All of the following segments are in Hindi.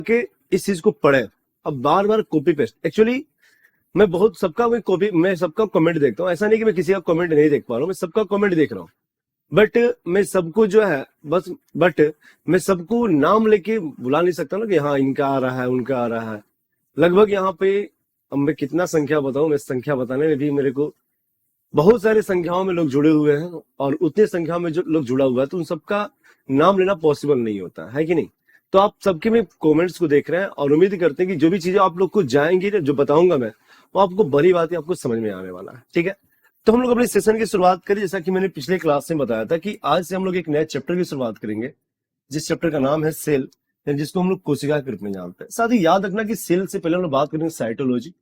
के इस चीज को पढ़े। अब बार बार कॉपी पेस्ट, एक्चुअली मैं बहुत सबका मैं कॉपी, मैं सबका कमेंट देखता हूँ। ऐसा नहीं कि मैं किसी का कमेंट नहीं देख पा रहा हूँ, मैं सबका कमेंट देख रहा हूँ। बट मैं सबको जो है बट मैं सबको नाम लेके बुला नहीं सकता ना कि हाँ इनका आ रहा है उनका आ रहा है। लगभग यहाँ पे, अब मैं कितना संख्या बताऊं, मैं संख्या बताने में भी मेरे को बहुत सारी संख्याओं में लोग जुड़े हुए हैं, और उतनी संख्या में जो लोग जुड़ा हुआ है तो उन सबका नाम लेना पॉसिबल नहीं होता है कि नहीं। तो आप सबके में कमेंट्स को देख रहे हैं और उम्मीद करते हैं कि जो भी चीजें आप लोग को जाएंगी ना, जो बताऊंगा मैं, वो आपको बड़ी बातें आपको समझ में आने वाला है। ठीक है, तो हम लोग अपने सेशन की शुरुआत करें। जैसा कि मैंने पिछले क्लास में बताया था कि आज से हम लोग एक नए चैप्टर की शुरुआत करेंगे, जिस चैप्टर का नाम है सेल, जिसको हम लोग कोशिका के रूप में जानते हैं। साथ ही याद रखना कि सेल से पहले हम लोग बात करेंगे साइटोलॉजी।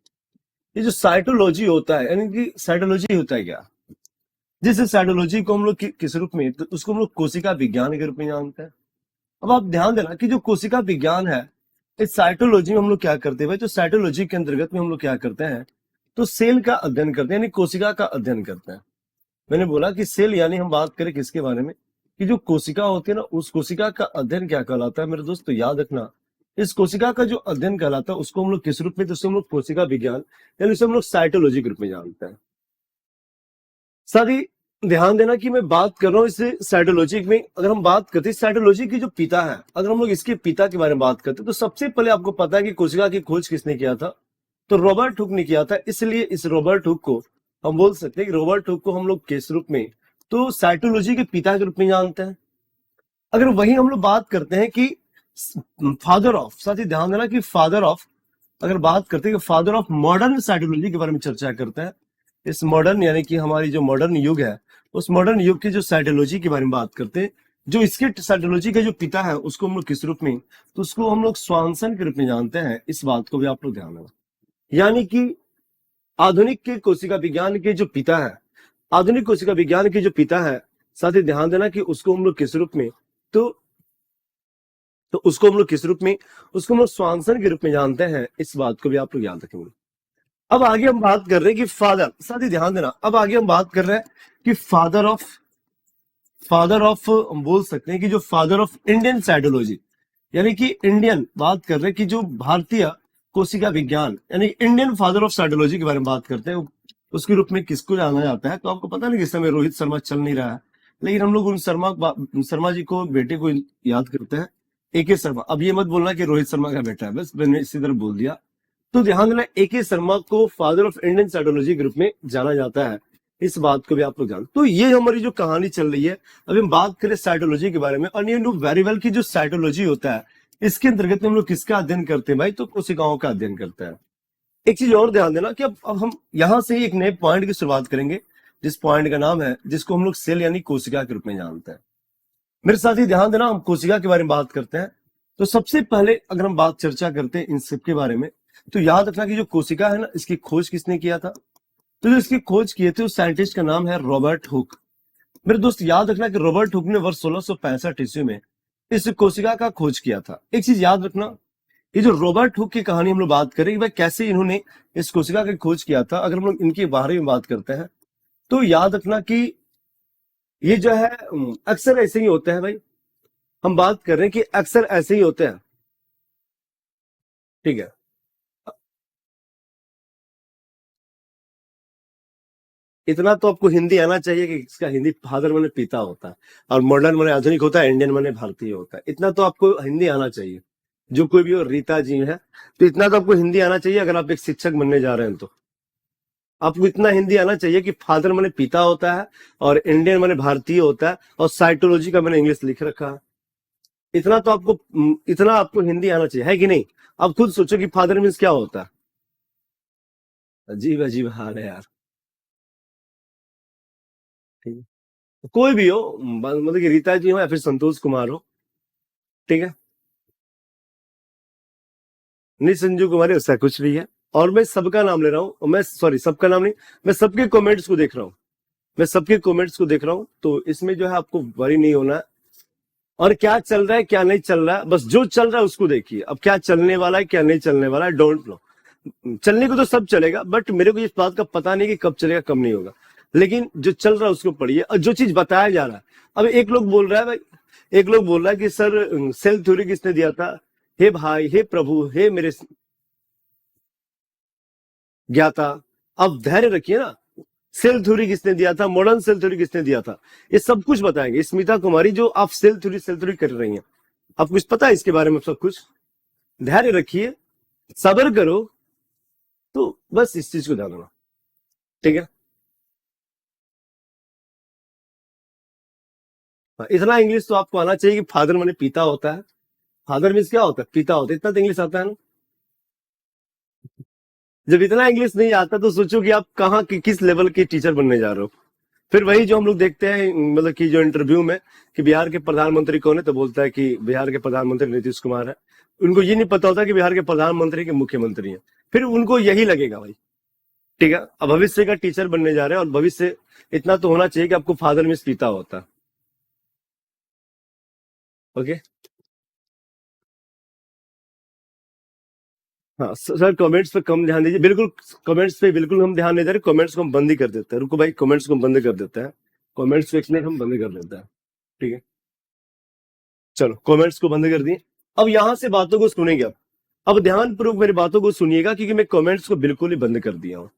ये जो साइटोलॉजी होता है, यानी कि साइटोलॉजी होता है क्या, जिस साइटोलॉजी को हम लोग किस रूप में, तो उसको हम लोग कोशिका विज्ञान के रूप में जानते हैं। अब आप ध्यान देना कि जो कोशिका विज्ञान है, इस साइटोलॉजी में हम लोग क्या करते हैं भाई, तो साइटोलॉजी के अंतर्गत में हम लोग क्या करते हैं, तो सेल का अध्ययन करते हैं, यानी कोशिका का अध्ययन करते हैं। मैंने बोला कि सेल यानी हम बात करें किसके बारे में, कि जो कोशिका होती है ना, उस कोशिका का अध्ययन क्या कहलाता है मेरे दोस्त, तो याद रखना इस कोशिका का जो अध्ययन कहलाता है उसको हम लोग किस रूप में, तो उसको हम लोग कोशिका विज्ञान यानी उसे हम लोग साइटोलॉजी के रूप में जानते हैं। साथ ही ध्यान देना कि मैं बात कर रहा हूँ इस साइटोलॉजी में। अगर हम बात करते हैं साइटोलॉजी की जो पिता है, अगर हम लोग इसके पिता के बारे में बात करते हैं तो सबसे पहले आपको पता है कि कोशिका की खोज किसने किया था, तो रॉबर्ट हुक ने किया था। इसलिए इस रॉबर्ट हुक को हम बोल सकते हैं कि रॉबर्ट हुक को हम लोग किस रूप में, तो साइटोलॉजी के पिता के रूप में जानते हैं। अगर वही हम लोग बात करते हैं कि फादर ऑफ, साथ ही ध्यान देना कि फादर ऑफ, अगर बात करते हैं कि फादर ऑफ मॉडर्न साइटोलॉजी के बारे में चर्चा करते हैं, इस मॉडर्न यानी कि हमारी जो मॉडर्न युग है, उस मॉडर्न युग की जो साइटोलॉजी के बारे में बात करते हैं, जो इसके साइटोलॉजी के जो पिता है उसको हम लोग किस रूप में, तो उसको हम लोग स्वानसन के रूप में जानते हैं। इस बात को भी आप लोग ध्यान रखना, यानी कि आधुनिक के कोशिका विज्ञान के जो पिता है, आधुनिक कोशिका विज्ञान के जो पिता है, साथ ही ध्यान देना कि उसको हम लोग किस रूप में, तो उसको हम लोग किस रूप में, उसको हम लोग स्वानसन के रूप में जानते हैं। इस बात को भी आप लोग याद रखेंगे। अब आगे हम बात कर रहे हैं कि फादर, साथ ही ध्यान देना, अब आगे हम बात कर रहे हैं कि फादर ऑफ हम बोल सकते हैं कि जो फादर ऑफ इंडियन साइटोलॉजी, यानी कि इंडियन बात कर रहे हैं कि जो भारतीय कोशिका विज्ञान यानी इंडियन फादर ऑफ साइटोलॉजी के बारे में बात करते हैं, उसके रूप में किसको जाना जाता है। तो आपको पता नहीं, इस समय रोहित शर्मा चल नहीं रहा है, लेकिन हम लोग उन शर्मा जी को, बेटे को याद करते हैं, AK शर्मा। अब ये मत बोलना कि रोहित शर्मा का बेटा है, बस मैंने इसी तरह बोल दिया। तो ध्यान देना AK शर्मा को फादर ऑफ इंडियन साइटोलॉजी के रूप में जाना जाता है। इस बात को भी आप लोग जान। तो ये हमारी जो कहानी चल रही है, अभी हम बात करें साइटोलॉजी के बारे में, और यू नो वेरी वेल की जो साइटोलॉजी होता है, इसके अंतर्गत हम लोग किसका अध्ययन करते हैं भाई, तो कोशिकाओं का अध्ययन करते हैं। एक चीज और ध्यान देना कि अब हम यहां से एक नए पॉइंट की शुरुआत करेंगे, जिस पॉइंट का नाम है, जिसको हम लोग सेल यानी कोशिका के रूप में जानते हैं। मेरे साथ ही ध्यान देना, हम कोशिका के बारे में बात करते हैं। तो सबसे पहले अगर हम बात चर्चा करते हैं इन सब के बारे में, तो याद रखना कि जो कोशिका है ना, इसकी खोज किसने किया था, तो जो इसकी खोज किए थे उस साइंटिस्ट का नाम है रॉबर्ट हुक। मेरे दोस्त याद रखना कि रॉबर्ट हुक ने वर्ष 1665 ईस्वी में इस कोशिका का खोज किया था। एक चीज याद रखना, ये जो रॉबर्ट हुक की कहानी हम लोग बात करें कि भाई कैसे इन्होंने इस कोशिका की खोज किया था, अगर हम लोग इनके बारे में बात करते हैं तो याद रखना कि ये जो है अक्सर ऐसे ही होते हैं भाई, हम बात कर रहे हैं कि अक्सर ऐसे ही होते हैं। ठीक है, इतना तो आपको हिंदी आना चाहिए कि इसका हिंदी फादर माने पिता होता है, और मॉडर्न माने आधुनिक होता है, इंडियन माने भारतीय होता है। इतना तो आपको हिंदी आना चाहिए, जो कोई भी हो, रीता जी है, तो इतना तो आपको हिंदी आना चाहिए। अगर आप एक शिक्षक बनने जा रहे हैं तो आपको इतना हिंदी आना चाहिए कि फादर माने पिता होता है, और इंडियन माने भारतीय होता है, और साइटोलॉजी का मैंने इंग्लिश लिख रखा है। इतना आपको हिंदी आना चाहिए, है कि नहीं। अब खुद सोचो कि फादर मीन्स क्या होता है। अजीब अजीब हाल है यार। ठीक है, कोई भी हो, मतलब कि रीता जी हो या फिर संतोष कुमार हो, ठीक है, नहीं संजू कुमार ऐसा कुछ भी है। और मैं सबका नाम ले रहा हूँ, मैं सॉरी सबका नाम नहीं, मैं सबके कमेंट्स को देख रहा हूँ, मैं सबके कमेंट्स को देख रहा हूँ। तो इसमें जो है आपको वरी नहीं होना है, और क्या चल रहा है क्या नहीं चल रहा है, बस जो चल रहा है उसको देखिए। अब क्या चलने वाला है क्या नहीं चलने वाला है, डोंट नो। चलने को तो सब चलेगा, बट मेरे को इस बात का पता नहीं कि कब चलेगा कब नहीं होगा, लेकिन जो चल रहा है उसको पढ़िए, और जो चीज बताया जा रहा है। अब एक लोग बोल रहा है भाई, एक लोग बोल रहा है कि सर सेल थ्योरी किसने दिया था, हे भाई, हे प्रभु, हे मेरे ज्ञाता, आप धैर्य रखिए ना। सेल थ्योरी किसने दिया था, मॉडर्न सेल थ्योरी किसने दिया था, ये सब कुछ बताएंगे। स्मिता कुमारी, जो आप सेल थ्योरी कर रही हैं, आपको कुछ पता है इसके बारे में? सब कुछ धैर्य रखिए, सब्र करो, तो बस इस चीज को ध्यान रखना, ठीक है? हाँ, इतना इंग्लिश तो आपको आना चाहिए कि फादर माने पिता होता है। फादर मीन्स क्या होता है, पिता होता है, इतना तो इंग्लिश आता है ना। जब इतना इंग्लिश नहीं आता तो सोचो कि आप कहाँ किस लेवल के टीचर बनने जा रहे हो। फिर वही जो हम लोग देखते हैं, मतलब कि जो इंटरव्यू में कि बिहार के प्रधानमंत्री कौन है, तो बोलता है कि बिहार के प्रधानमंत्री नीतीश कुमार है। उनको ये नहीं पता होता कि बिहार के प्रधानमंत्री के मुख्यमंत्री हैं। फिर उनको यही लगेगा भाई, ठीक है? अब भविष्य का टीचर बनने जा रहे हैं, और भविष्य इतना तो होना चाहिए कि आपको फादर मीन्स पिता होता है। ओके। हाँ सर, कमेंट्स पे कम ध्यान दीजिए, बिल्कुल। कमेंट्स पे बिल्कुल हम ध्यान नहीं दे रहे, कमेंट्स को हम बंद ही कर देते हैं। रुको भाई, कमेंट्स को हम बंद कर देते हैं। कमेंट्स पे एक मिनट हम बंद कर देते हैं, ठीक है? चलो, कमेंट्स को बंद कर दिए। अब यहां से बातों को सुनेंगे आप। अब ध्यानपूर्वक मेरी बातों को सुनिएगा, क्योंकि मैं कमेंट्स को बिल्कुल ही बंद कर दिया हूँ,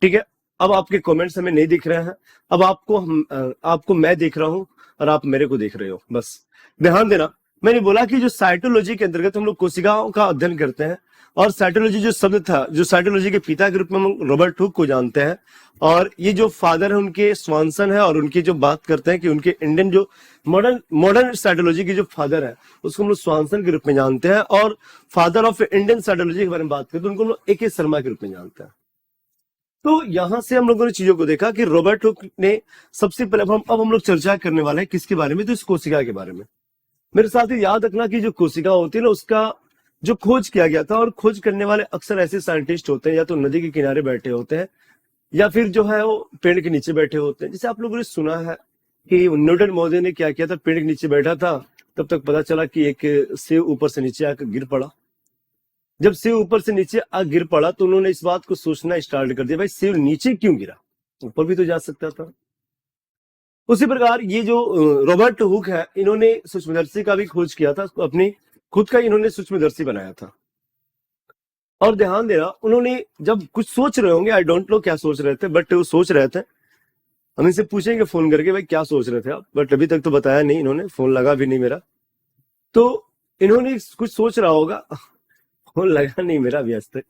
ठीक है? अब आपके कमेंट्स हमें नहीं दिख रहे हैं। अब आपको मैं देख रहा हूं, और आप मेरे को देख रहे हो, बस ध्यान देना। मैंने बोला कि जो साइटोलॉजी के अंतर्गत हम लोग कोशिकाओं का अध्ययन करते हैं, और साइटोलॉजी जो शब्द था, जो साइटोलॉजी के पिता के रूप में हम रॉबर्ट हुक को जानते हैं, और ये जो फादर है उनके स्वानसन है, और उनकी जो बात करते हैं कि उनके इंडियन जो मॉडर्न मॉडर्न साइटोलॉजी के जो फादर है, उसको हम लोग स्वानसन के रूप में जानते हैं, और फादर ऑफ इंडियन साइटोलॉजी के बारे में बात करते हैं तो उनको हम लोग AK शर्मा के रूप में जानते हैं। तो यहां से हम लोगों ने चीजों को देखा कि रॉबर्ट हुक ने सबसे पहले, अब हम लोग चर्चा करने वाले हैं किसके बारे में, तो इस कोशिका के बारे में। मेरे साथ ही याद रखना कि जो कोशिका होती है ना, उसका जो खोज किया गया था, और खोज करने वाले अक्सर ऐसे साइंटिस्ट होते हैं, या तो नदी के किनारे बैठे होते हैं, या फिर जो है वो पेड़ के नीचे बैठे होते हैं। जैसे आप लोगों ने सुना है कि न्यूटन महोदय ने क्या किया था, पेड़ के नीचे बैठा था, तब तक पता चला कि एक सेब ऊपर से नीचे आकर गिर पड़ा। जब सेब ऊपर से नीचे आ गिर पड़ा, तो उन्होंने इस बात को सोचना स्टार्ट कर दिया, भाई सेब नीचे क्यों गिरा, ऊपर भी तो जा सकता था। उसी प्रकार ये जो रॉबर्ट हुक है, इन्होंने सूक्ष्मदर्शी का भी खोज किया था, अपनी खुद का इन्होंने सूक्ष्मदर्शी बनाया था। और ध्यान देना, उन्होंने जब कुछ सोच रहे होंगे, आई डोंट नो क्या सोच रहे थे, बट वो सोच रहे थे। हम इनसे पूछेंगे फोन करके, भाई क्या सोच रहे थे आप, बट अभी तक तो बताया नहीं इन्होंने, फोन लगा भी नहीं मेरा। तो इन्होंने कुछ सोच रहा होगा, फोन लगा नहीं मेरा अभी आज तक।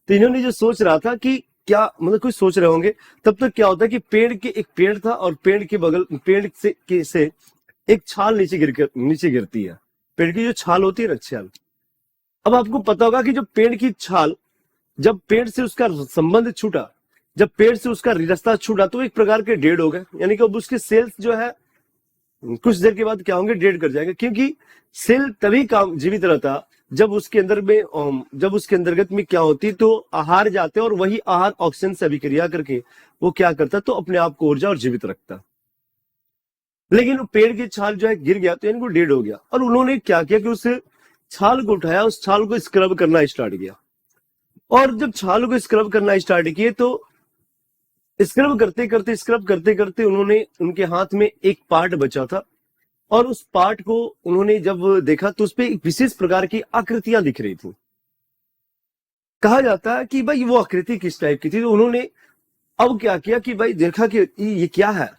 तो इन्होंने जो सोच रहा था कि क्या, मतलब कुछ सोच रहे होंगे, तब तक क्या होता है कि पेड़ के एक पेड़ था, और पेड़ के बगल, पेड़ से एक छाल नीचे गिरती है। पेड़ की जो छाल होती है ना, छाल। अब आपको पता होगा कि जो पेड़ की छाल, जब पेड़ से उसका संबंध छूटा, जब पेड़ से उसका रास्ता छूटा, तो एक प्रकार के डेड हो गए, यानी कि अब उसके सेल्स जो है कुछ देर के बाद क्या होंगे, डेड कर जाएंगे। क्योंकि सेल तभी काम जीवित रहता जब उसके अंदर में जब उसके अंतर्गत में क्या होती, तो आहार जाते, और वही आहार ऑक्सीजन से अभिक्रिया करके वो क्या करता, तो अपने आप को ऊर्जा और जीवित रखता। लेकिन वो पेड़ की छाल जो है गिर गया, तो इनको डेड हो गया। और उन्होंने क्या किया कि उस छाल को उठाया, उस छाल को स्क्रब करना स्टार्ट किया। और जब छाल को स्क्रब करना स्टार्ट किए, तो स्क्रब करते करते उन्होंने, उनके हाथ में एक पार्ट बचा था, और उस पार्ट को उन्होंने जब देखा, तो उसपे एक विशेष प्रकार की आकृतियां दिख रही थी। कहा जाता है कि भाई वो आकृति किस टाइप की थी। तो उन्होंने अब क्या किया कि भाई देखा कि ये क्या है।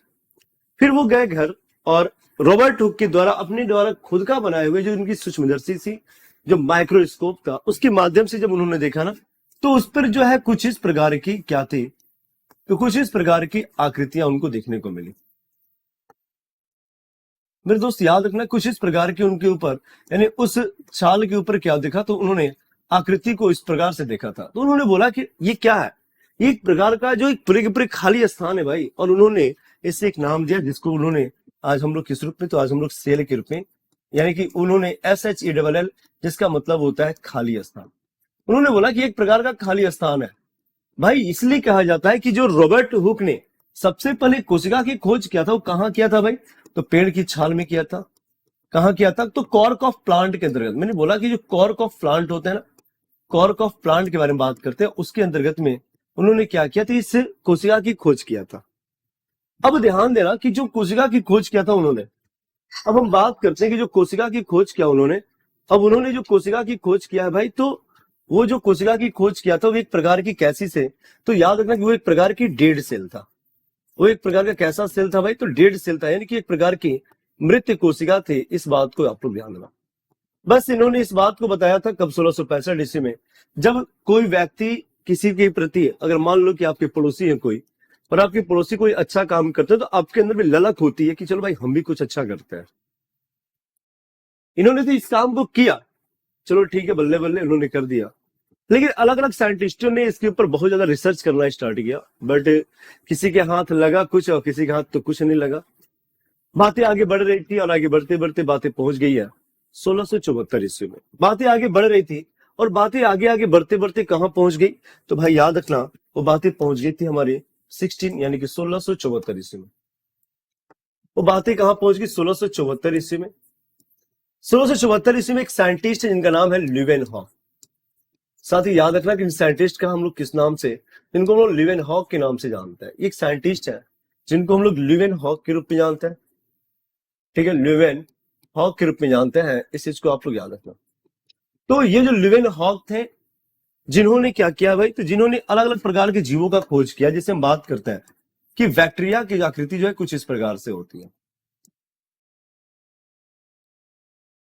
फिर वो गए घर, और रॉबर्ट हुक के द्वारा, अपने द्वारा खुद का बनाए हुए जो उनकी सूक्ष्मदर्शी थी, जो माइक्रोस्कोप था, उसके माध्यम से जब उन्होंने देखा ना, तो उस पर जो है कुछ इस प्रकार की क्या थी, तो कुछ इस प्रकार की आकृतियां उनको देखने को मिली। मेरे दोस्त याद रखना, कुछ इस प्रकार की उनके ऊपर, यानी उस छाल के ऊपर क्या देखा, तो उन्होंने आकृति को इस प्रकार से देखा था। तो उन्होंने बोला कि ये क्या है, ये एक प्रकार का जो एक पूरे के पूरे खाली स्थान है भाई। और उन्होंने इसे एक नाम दिया, जिसको उन्होंने आज हम लोग किस रूप में, तो आज हम लोग सेल के रूप में, यानी कि उन्होंने SHELL, जिसका मतलब होता है खाली स्थान। उन्होंने बोला कि एक प्रकार का खाली स्थान है भाई। इसलिए कहा जाता है कि जो रॉबर्ट हुक ने सबसे पहले कोशिका की खोज किया था, वो कहाँ किया था भाई, तो पेड़ की छाल में किया था। कहाँ किया था, तो कॉर्क ऑफ प्लांट के अंतर्गत। मैंने बोला कि जो कॉर्क ऑफ प्लांट होते हैं ना, कॉर्क ऑफ प्लांट के बारे में बात करते हैं, उसके अंतर्गत में उन्होंने क्या किया था, इस कोशिका की खोज किया था। अब ध्यान देना कि जो कोशिका की खोज किया था उन्होंने, अब हम बात करते हैं कि जो कोशिका की खोज किया उन्होंने, अब उन्होंने जो कोशिका की खोज किया है भाई, तो वो जो कोशिका की खोज किया था वो एक प्रकार की कैसी से, तो याद रखना कि वो एक प्रकार की डेड सेल था। वो एक प्रकार का कैसा सेल था भाई, तो डेड सेल था, यानी कि एक प्रकार की मृत कोशिका थी। इस बात को आप लोग ध्यान देना। बस इन्होंने इस बात को बताया था कब, 1665 ईस्वी में, जब कोई व्यक्ति किसी के प्रति, अगर मान लो कि आपके पड़ोसी है कोई, और आपके पड़ोसी कोई अच्छा काम करते हैं, तो आपके अंदर भी ललक होती है कि चलो भाई हम भी कुछ अच्छा करते हैं। इन्होंने तो इस काम को किया, चलो ठीक है, बल्ले बल्ले इन्होंने कर दिया। लेकिन अलग अलग साइंटिस्टों ने इसके ऊपर बहुत ज्यादा रिसर्च करना स्टार्ट किया, बट किसी के हाथ लगा कुछ और किसी के हाथ तो कुछ नहीं लगा। बातें आगे बढ़ रही थी और आगे बढ़ते बढ़ते बातें पहुंच गई है 1674 ईस्वी में। बातें आगे बढ़ रही थी और बातें आगे आगे बढ़ते बढ़ते कहां पहुंच गई, तो भाई याद रखना वो बातें पहुंच गई थी हमारे 16 यानी कि 1674 ईस्वी में। वो बातें कहां पहुंच गई 1674 ईस्वी में। 1674 ईस्वी में एक साइंटिस्ट है जिनका नाम है ल्यूवेनहॉक। साथ ही याद रखना कि साइंटिस्ट का हम लोग किस नाम से, जिनको हम लोग ल्यूवेनहॉक के नाम से जानते हैं। एक साइंटिस्ट है जिनको हम लोग ल्यूवेनहॉक के रूप में जानते हैं, ठीक है, ल्यूवेनहॉक के रूप में जानते हैं। इस चीज को आप लोग याद रखना। तो ये जो ल्यूवेनहॉक थे, जिन्होंने क्या किया भाई, तो जिन्होंने अलग अलग प्रकार के जीवों का खोज किया। जैसे हम बात करते हैं कि बैक्टीरिया की आकृति जो है कुछ इस प्रकार से होती है।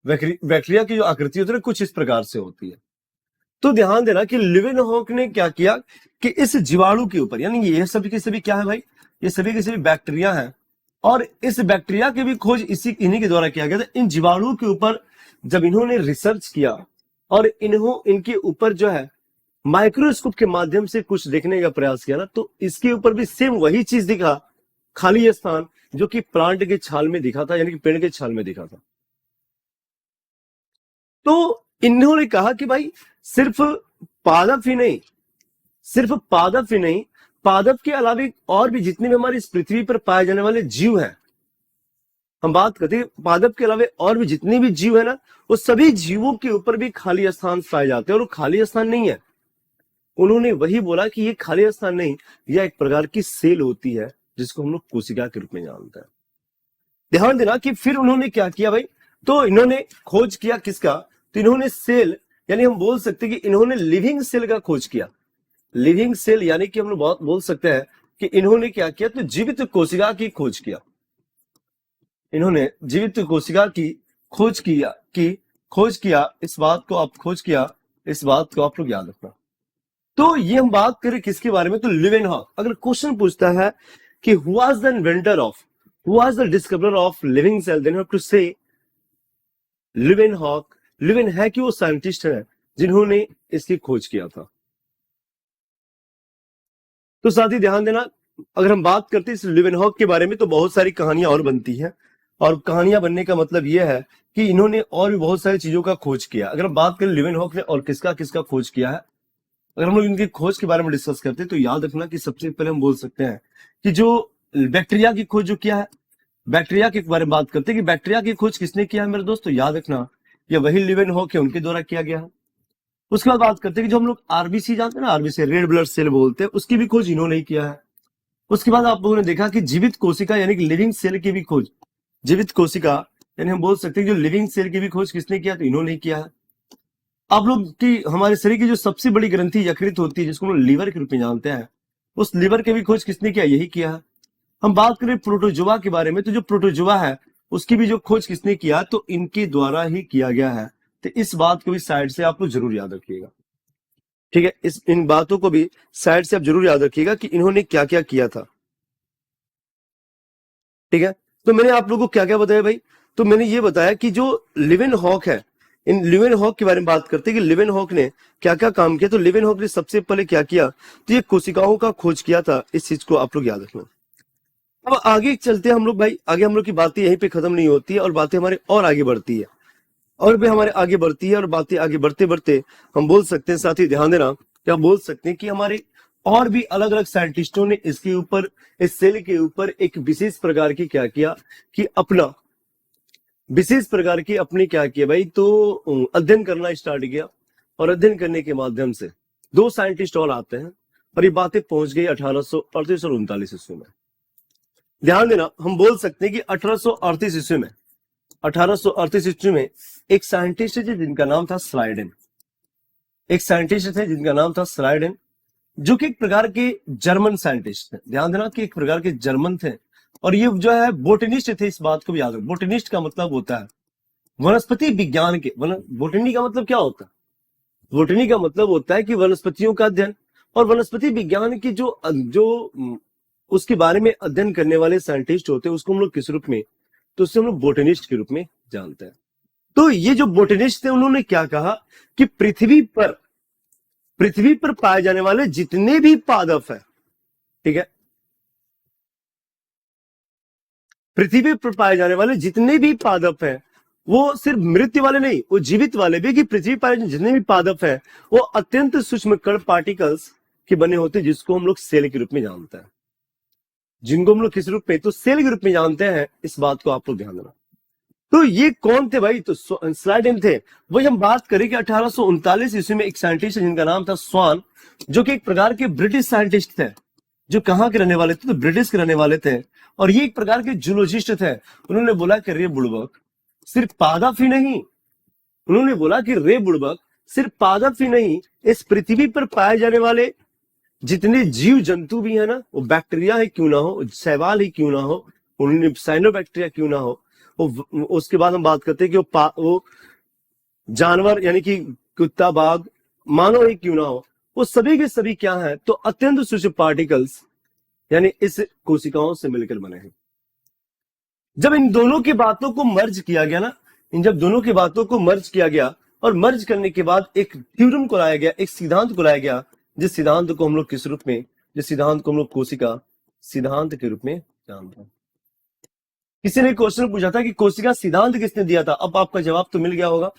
बैक्टीरिया की जो आकृति होती है कुछ इस प्रकार से होती है। तो ध्यान देना कि ल्यूवेनहॉक ने क्या किया कि इस जीवाणु के ऊपर, यानी ये सभी के सभी क्या है भाई, ये सभी के सभी बैक्टीरिया है, और इस बैक्टीरिया की भी खोज इन्हीं के द्वारा किया गया था। इन जीवाणुओं के ऊपर जब इन्होंने रिसर्च किया और इनके ऊपर जो है माइक्रोस्कोप के माध्यम से कुछ देखने का प्रयास किया ना, तो इसके ऊपर भी सेम वही चीज दिखा, खाली स्थान, जो कि प्लांट के छाल में दिखा था, यानी कि पेड़ के छाल में दिखा था। तो इन्होंने कहा कि भाई सिर्फ पादप ही नहीं, सिर्फ पादप ही नहीं, पादप के अलावा और भी जितने भी हमारी इस पृथ्वी पर पाए जाने वाले जीव हैं, हम बात करते हैं पादप के अलावा और भी जितने भी जीव है ना, वो सभी जीवों के ऊपर भी खाली स्थान पाए जाते हैं। और वो खाली स्थान नहीं है, उन्होंने वही बोला कि ये खाली स्थान नहीं, यह एक प्रकार की सेल होती है जिसको हम लोग कोशिका के रूप में जानते हैं। ध्यान देना कि फिर उन्होंने क्या किया भाई, तो इन्होंने खोज किया किसका, तो इन्होंने सेल, यानी हम बोल सकते हैं कि इन्होंने लिविंग सेल का खोज किया। लिविंग सेल यानी कि हम लोग बहुत बोल सकते हैं कि इन्होंने क्या किया, तो जीवित कोशिका की खोज किया। इन्होंने जीवित कोशिका की खोज किया। इस बात को आप लोग याद रखना। तो ये हम बात करें किसके बारे में, तो ल्यूवेनहॉक। अगर क्वेश्चन पूछता है कि who was the inventor of, who was the discoverer of living cell, then you have to say Leeuwenhoek. Leeuwen है कि वो साइंटिस्ट है जिन्होंने इसकी खोज किया था। तो साथ ही ध्यान देना, अगर हम बात करते हैं इस ल्यूवेनहॉक के बारे में, तो बहुत सारी कहानियां और बनती हैं, और कहानियां बनने का मतलब यह है कि इन्होंने और भी बहुत सारी चीजों का खोज किया। अगर हम बात करें ल्यूवेनहॉक ने और किसका किसका खोज किया है, अगर हम लोग इनकी खोज के बारे में डिस्कस करते हैं, तो याद रखना कि सबसे पहले हम बोल सकते हैं कि जो बैक्टीरिया की खोज जो किया है, बैक्टीरिया के बारे में बात करते हैं कि बैक्टीरिया की खोज किसने किया है मेरे दोस्त, तो याद रखना ये वही ल्यूवेनहॉक है, उनके द्वारा किया गया है। उसके बाद बात करते हैं कि जो हम लोग आरबीसी जानते हैं ना, आरबीसी रेड ब्लड सेल बोलते हैं, उसकी भी खोज इन्होंने ही किया है। उसके बाद आप लोगों ने देखा कि जीवित कोशिका यानी कि लिविंग सेल की भी खोज, जीवित कोशिका यानी हम बोल सकते हैं जो लिविंग सेल की भी खोज किसने किया, तो इन्होंने ही किया है। आप लोग की हमारे शरीर की जो सबसे बड़ी ग्रंथि यकृत होती है, जिसको हम लीवर के रूप में जानते हैं, उस लीवर की भी खोज किसने किया, यही किया है। हम बात करें प्रोटोजोआ के बारे में, तो जो प्रोटोजोआ है उसकी भी जो खोज किसने किया, तो इनके द्वारा ही किया गया है। तो इस बात को भी साइड से आप लोग जरूर याद रखिएगा, ठीक है। इन बातों को भी साइड से आप जरूर याद रखिएगा कि इन्होंने क्या क्या किया था, ठीक है। तो मैंने आप लोगों को क्या क्या बताया भाई, तो मैंने ये बताया कि जो ल्यूवेनहॉक है, इन ल्यूवेनहॉक के बारे में बात करते हैं कि ल्यूवेनहॉक ने क्या क्या काम किया। तो ल्यूवेनहॉक ने सबसे पहले क्या किया, तो ये कोशिकाओं का खोज किया था। इस चीज को आप लोग याद रखना। अब आगे चलते हैं हम लोग भाई, आगे हम लोग की बातें यहीं पे खत्म नहीं होती है, और बातें हमारे और आगे बढ़ती है, और भी हमारे आगे बढ़ती है, और बातें आगे बढ़ते बढ़ते हम बोल सकते हैं, साथ ही ध्यान देना, क्या बोल सकते हैं कि हमारे और भी अलग अलग साइंटिस्टों ने इसके ऊपर, इस सेल के ऊपर एक विशेष प्रकार की क्या किया कि अपना विशेष प्रकार की अपने क्या किया भाई, तो अध्ययन करना स्टार्ट किया। और अध्ययन करने के माध्यम से दो साइंटिस्ट और आते हैं, और ये बातें पहुंच गई 1838 और 39 ईस्वी में। ध्यान देना, हम बोल सकते हैं कि 1838 ईस्वी में 1838 ईस्वी में एक साइंटिस्ट थे जिनका नाम था स्लाइडेन। एक साइंटिस्ट थे जिनका नाम था स्लाइडेन, जो कि एक प्रकार के जर्मन साइंटिस्ट थे। ध्यान देना कि एक प्रकार के जर्मन थे, और ये जो है बोटनिस्ट थे। इस बात को भी याद रखो, बोटनिस्ट का मतलब होता है वनस्पति विज्ञान के। बोटनी का मतलब क्या होता है? बोटनी का मतलब होता है कि वनस्पतियों का अध्ययन, और वनस्पति विज्ञान की जो जो उसके बारे में अध्ययन करने वाले साइंटिस्ट होते हैं, उसको हम लोग किस रूप में, तो उससे हम लोग बोटनिस्ट के रूप में जानते हैं। तो ये जो बोटनिस्ट थे, उन्होंने क्या कहा कि पृथ्वी पर पाए जाने वाले जितने भी पादप है, ठीक है, पृथ्वी पर पाए जाने वाले जितने भी पादप हैं, वो सिर्फ मृत्यु वाले नहीं, वो जीवित वाले भी, कि पृथ्वी पर जितने भी पादप हैं वो अत्यंत सूक्ष्म कण पार्टिकल्स के बने होते हैं, जिसको हम लोग सेल के रूप में जानते हैं। जिनको हम लोग किस रूप में, तो सेल के रूप में जानते हैं। इस बात को आप लोग ध्यान देना। तो ये कौन थे भाई? तो स्लाइडेन थे। वही हम बात करें कि 1839 ईस्वी में एक साइंटिस्ट जिनका नाम था स्वान, जो कि एक प्रकार के ब्रिटिश साइंटिस्ट थे, जो कहाँ के रहने वाले थे? तो ब्रिटिश के रहने वाले थे। और ये एक प्रकार के जूलॉजिस्ट थे। उन्होंने बोला कि रे बुड़बक, सिर्फ पादप ही नहीं, उन्होंने बोला कि रे बुड़बक, सिर्फ पादप ही नहीं, इस पृथ्वी पर पाए जाने वाले जितने जीव जंतु भी है ना, वो बैक्टीरिया ही क्यों ना हो, शैवाल ही क्यों ना हो, उन्होंने साइनोबैक्टीरिया क्यों ना हो, उसके बाद हम बात करते हैं कि वो जानवर यानी कि कुत्ता, बाघ, मानव ही क्यों ना हो, वो सभी के सभी क्या है? तो अत्यंत सूक्ष्म पार्टिकल्स यानी इस कोशिकाओं से मिलकर बने हैं। जब इन दोनों की बातों को मर्ज किया गया ना, जब दोनों की बातों को मर्ज किया गया, और मर्ज करने के बाद एक थ्योरम को लाया गया, एक सिद्धांत को लाया गया, जिस सिद्धांत को हम लोग किस रूप में, जिस सिद्धांत को हम लोग कोशिका सिद्धांत के रूप में जानते हैं। किसी ने क्वेश्चन पूछा था कि कोशिका सिद्धांत किसने दिया था? अब आपका जवाब तो मिल गया होगा।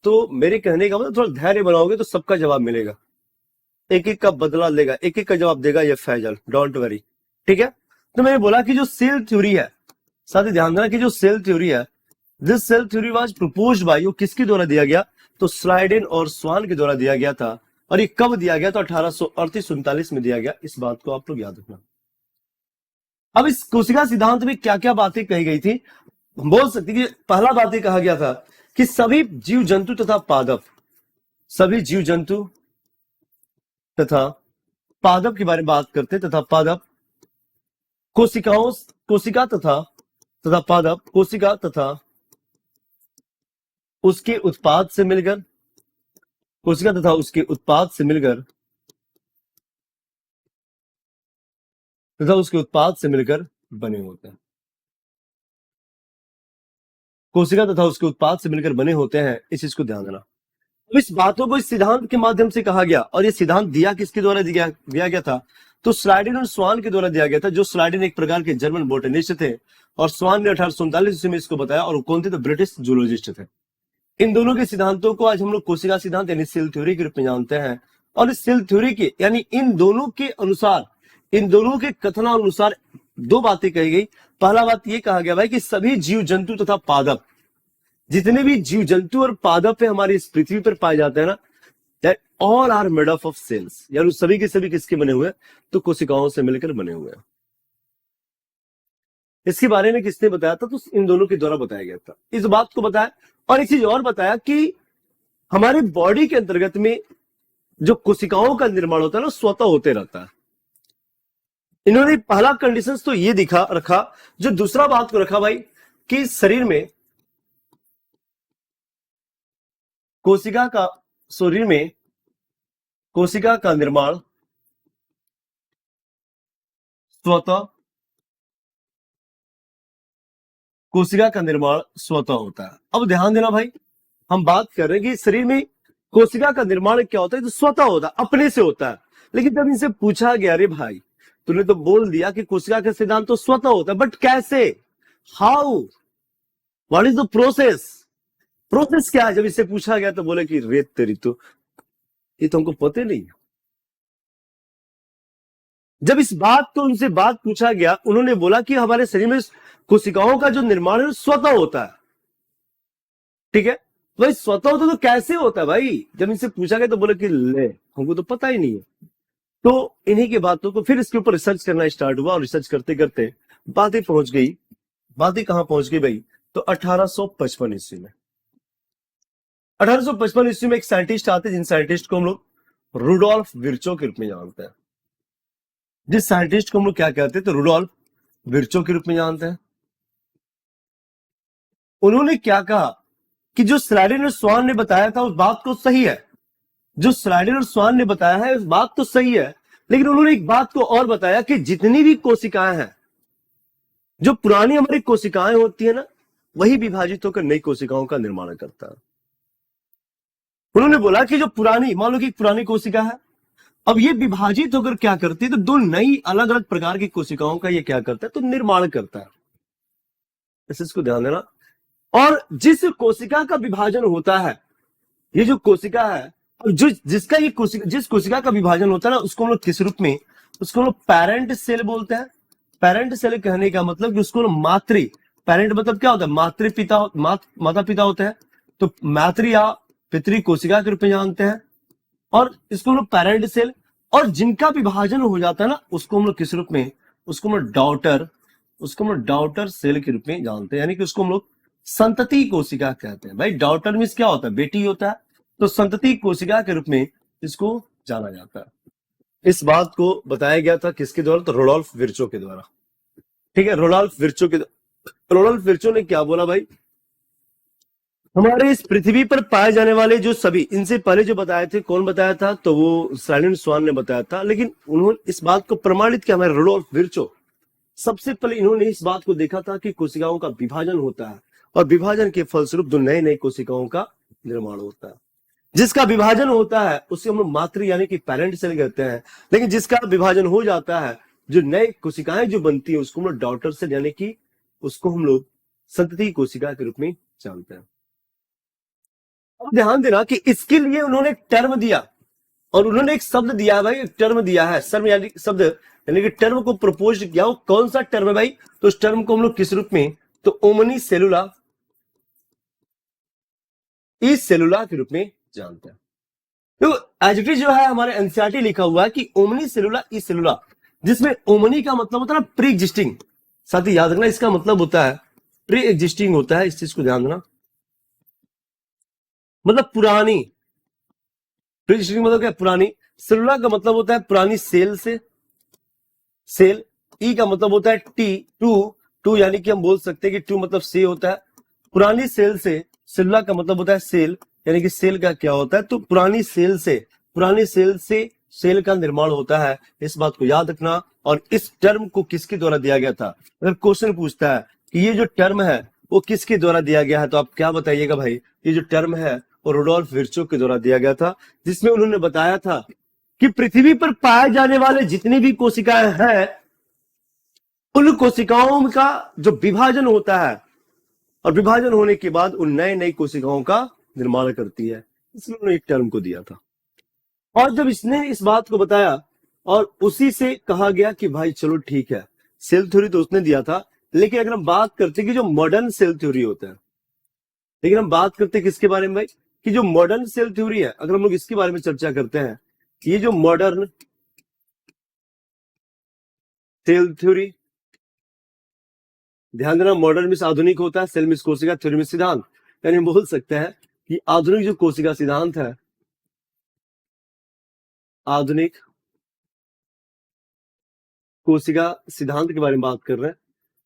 तो मेरे कहने का मतलब थोड़ा धैर्य बनाओगे तो सबका जवाब मिलेगा, एक एक का बदला लेगा, एक एक का जवाब देगा ये फैजल, डोंट वरी, ठीक है। तो मैंने बोला कि जो सेल थ्योरी है, साथ ही ध्यान देना कि जो सेल थ्योरी है, this cell theory was proposed by, वो किसके द्वारा दिया गया? तो स्लाइडेन और स्वान के द्वारा दिया गया था। और ये कब दिया गया? तो 1838-39 में दिया गया। इस बात को आप लोग याद रखना। अब इस कोशिका सिद्धांत में क्या क्या बातें कही गई थी? बोल सकते कि पहला बात ये कहा गया था कि सभी जीव जंतु तथा पादप, सभी जीव जंतु तथा पादप के बारे में बात करते, तथा पादप कोशिकाओं, कोशिका तथा पादप, कोशिका तथा उसके उत्पाद से मिलकर, कोशिका तथा उसके उत्पाद से मिलकर, तथा उसके उत्पाद से मिलकर बने होते हैं। कोशिका तथा उसके उत्पाद से मिलकर बने होते हैं, इस चीज को ध्यान देना। तो इस बातों को इस सिद्धांत के माध्यम से कहा गया, और ये सिद्धांत दिया किसके द्वारा दिया गया था? तो स्लाइडेन और स्वान के द्वारा दिया गया था। जो स्लाइडेन एक प्रकार के जर्मन बोटनिस्ट थे, और स्वान ने 1839 में इसको बताया, और कौन थे? तो ब्रिटिश जूलॉजिस्ट थे। इन दोनों के सिद्धांतों को आज हम लोग कोशिका सिद्धांत यानी सेल थ्योरी के रूप में जानते हैं। और इस सेल थ्योरी के यानी इन दोनों के अनुसार, इन दोनों के कथनानुसार दो बातें कही गई। पहला बात ये कहा गया भाई कि सभी जीव जंतु तथा पादप, जितने भी जीव जंतु और पादप है हमारी इस पृथ्वी पर पाए जाते हैं ना, that all are made of cells, यानी सभी के सभी किसके बने हुए? तो कोशिकाओं से मिलकर बने हुए हैं। इसके बारे में किसने बताया था? तो इन दोनों के द्वारा बताया गया था। इस बात को बताया, और एक चीज और बताया कि हमारे बॉडी के अंतर्गत में जो कोशिकाओं का निर्माण होता है ना, स्वतः होते रहता है। इन्होंने पहला कंडीशंस तो ये रखा। जो दूसरा बात को रखा भाई कि शरीर में कोशिका का निर्माण स्वतः, कोशिका का निर्माण स्वतः होता है। अब ध्यान देना भाई, हम बात कर रहे हैं कि शरीर में कोशिका का निर्माण क्या होता है? तो स्वतः होता है, अपने से होता है। लेकिन जब इनसे पूछा गया, अरे भाई तूने तो बोल दिया कि कोशिका का सिद्धांत तो स्वतः होता है, बट कैसे, how, what is the process, process क्या है? जब इससे पूछा गया तो बोले कि रेत तेरी, तो ये तो हमको पता नहीं। जब इस बात को उनसे बात पूछा गया, उन्होंने बोला कि हमारे शरीर में कोशिकाओं का जो निर्माण है स्वतः होता है, ठीक है। भाई स्वतः होता तो कैसे होता है भाई? जब इनसे पूछा गया तो बोले कि ले, हमको तो पता ही नहीं है। तो इन्हीं की बातों को फिर इसके ऊपर रिसर्च करना स्टार्ट हुआ, और रिसर्च करते करते बातें पहुंच गई। बातें कहां पहुंच गई भाई? तो 1855 ईस्वी में, 1855 ईस्वी में एक साइंटिस्ट आते हैं, जिन साइंटिस्ट को हम लोग रुडोल्फ विर्चो के रूप में जानते हैं। जिस साइंटिस्ट को हम लोग क्या कहते हैं, तो रुडोल्फ विर्चो के रूप में जानते हैं। उन्होंने क्या कहा कि जो स्लाइडन और स्वान ने बताया था उस बात को सही है, जो स्लाइडन और स्वान ने बताया है उस बात तो सही है, लेकिन उन्होंने एक बात को और बताया कि जितनी भी कोशिकाएं हैं, जो पुरानी हमारी कोशिकाएं होती है ना, वही विभाजित होकर नई कोशिकाओं का निर्माण करता है। उन्होंने बोला कि जो पुरानी, मान लो कि एक पुरानी कोशिका है, अब ये विभाजित होकर क्या करती है, तो दो नई अलग अलग प्रकार की कोशिकाओं का ये क्या करता है, तो निर्माण करता है। इस चीज को ध्यान देना। और जिस कोशिका का विभाजन होता है, ये जो कोशिका है, अब जो जिसका ये कोशिका, जिस कोशिका का विभाजन होता है ना, उसको हम लोग किस रूप में, उसको हम लोग पेरेंट सेल बोलते हैं। पेरेंट सेल कहने का मतलब कि उसको लोग मातृ, पेरेंट मतलब क्या होता है, मातृ पिता, माता पिता होते हैं, तो मातृ या पितृ कोशिका के रूप में जानते हैं। और इसको हम लोग पेरेंट सेल, और जिनका विभाजन हो जाता है ना, उसको हम लोग किस रूप में, उसको हम लोग डॉटर, उसको हम लोग डॉटर सेल के रूप में जानते हैं, यानी कि उसको हम लोग संतति कोशिका कहते हैं। भाई डॉटर मीन्स क्या होता है, बेटी होता है, तो संतति कोशिका के रूप में इसको जाना जाता है। इस बात को बताया गया था किसके द्वारा, तो रोडोल्फ विर्चो के द्वारा। ठीक है, रोडोल्फ विर्चो के, रोडोल्फ विर्चो ने क्या बोला भाई, हमारे इस पृथ्वी पर पाए जाने वाले जो सभी, इनसे पहले जो बताए थे, कौन बताया था, तो वो साइलेंट स्वान ने बताया था, लेकिन उन्होंने इस बात को प्रमाणित किया, हमारे रोडोल्फ विर्चो, सबसे पहले इन्होंने इस बात को देखा था कि कोशिकाओं का विभाजन होता है, और विभाजन के फलस्वरूप दो नए नए कोशिकाओं का निर्माण होता है। जिसका विभाजन होता है उसे हम लोग मातृ यानी कि पेरेंट सेल कहते हैं, लेकिन जिसका विभाजन हो जाता है, जो नए कोशिकाएं जो बनती है, उसको हम लोग डॉटर सेल यानी कि उसको हम लोग संतति कोशिका के रूप में जानते हैं। अब ध्यान देना कि इसके लिए उन्होंने एक टर्म दिया, और उन्होंने एक शब्द दिया है भाई, एक टर्म दिया है, शर्म यानी शब्द, यानी कि टर्म को प्रपोज किया। वो कौन सा टर्म है भाई, तो उस टर्म को हम लोग किस रूप में, तो ओमनी सेलुला, इस सेलुला के रूप में जानते हैं। तो एज इट इज जो है हमारे एनसीईआरटी लिखा हुआ है कि ओमनी सेलुला इस सेलुला, जिसमें ओमनी का मतलब होता है ना प्री एग्जिस्टिंग, साथ ही याद रखना इसका मतलब होता है प्री एग्जिस्टिंग होता है, इस चीज को ध्यान देना, मतलब पुरानी, प्री एग्जिस्टिंग मतलब क्या, पुरानी। सेलुला का मतलब होता है पुरानी सेल से, सेल। ई का मतलब होता है टी, टू, टू यानी कि हम बोल सकते हैं कि टू मतलब से होता है, पुरानी सेल से। सेलुला का मतलब होता है सेल, यानी कि सेल का क्या होता है, तो पुरानी सेल से, पुरानी सेल से सेल का निर्माण होता है, इस बात को याद रखना। और इस टर्म को किसके द्वारा दिया गया था, अगर क्वेश्चन पूछता है कि ये जो टर्म है वो किसके द्वारा दिया गया है, तो आप क्या बताइएगा भाई, ये जो टर्म है वो रुडोल्फ विर्चो के द्वारा दिया गया था, जिसमें उन्होंने बताया था कि पृथ्वी पर पाए जाने वाले जितनी भी कोशिकाएं हैं, उन कोशिकाओं का जो विभाजन होता है, और विभाजन होने के बाद उन नए नई कोशिकाओं का निर्माण करती है, इसलिए उन्होंने एक टर्म को दिया था। और जब इसने इस बात को बताया, और उसी से कहा गया कि भाई चलो ठीक है, सेल थ्योरी तो उसने दिया था, लेकिन अगर हम बात करते हैं कि जो मॉडर्न सेल थ्योरी होता है, लेकिन हम बात करते हैं किसके बारे में भाई, कि जो मॉडर्न सेल थ्योरी है, अगर हम लोग इसके बारे में चर्चा करते हैं, ये जो मॉडर्न सेल थ्योरी, ध्यान देना, मॉडर्न मिस आधुनिक होता है, सेल मिस कोशिका, थ्योरी मिस सिद्धांत, यानी हम बोल सकते हैं कि आधुनिक जो कोशिका सिद्धांत है, आधुनिक कोशिका सिद्धांत के बारे में बात कर रहे हैं।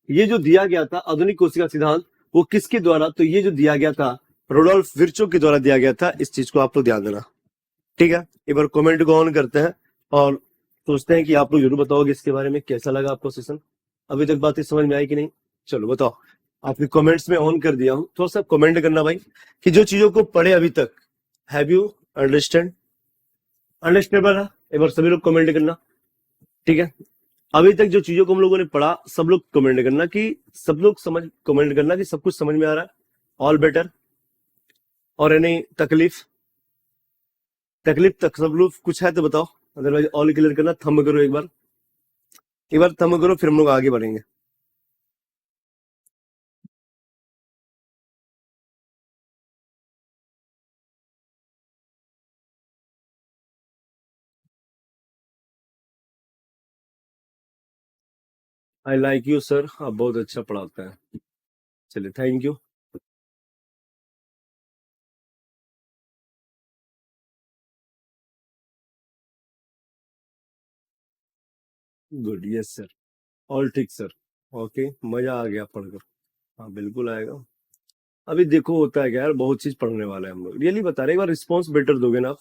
ये जो दिया गया था आधुनिक कोशिका सिद्धांत, वो किसके द्वारा, तो ये जो दिया गया था रोडोल्फ विर्चो के द्वारा दिया गया था, इस चीज को आप लोग ध्यान देना। ठीक है, एक बार कमेंट को ऑन करते हैं और सोचते हैं कि आप लोग जरूर बताओगे इसके बारे में, कैसा लगा आपको सेशन, अभी तक बातें समझ में आई कि नहीं, चलो बताओ। आपके कमेंट्स में ऑन कर दिया हूं, थोड़ा सा कमेंट करना भाई, कि जो चीजों को पढ़े अभी तक, हैव यू अंडरस्टैंड, अंडरस्टैंडेबल है, एक बार सभी लोग कमेंट करना। ठीक है, अभी तक जो चीजों को हम लोगों ने पढ़ा, सब लोग कमेंट करना कि सब लोग समझ, कमेंट करना कि सब कुछ समझ में आ रहा है, ऑल बेटर, और एनी तकलीफ, तकलीफ तक सब लोग कुछ है तो बताओ, अदरवाइज ऑल क्लियर करना, थंब करो एक बार थंब करो, फिर हम लोग आगे बढ़ेंगे। आई लाइक यू सर, आप बहुत अच्छा पढ़ाते हैं, चलिए thank you. Good, yes sir, all ठीक सर। ओके, मजा आ गया पढ़कर। हाँ बिल्कुल आएगा। अभी देखो होता है क्या यार, बहुत चीज पढ़ने वाला है हम लोग, रियली बता रहे हैं। एक बार रिस्पॉन्स बेटर दोगे ना आप,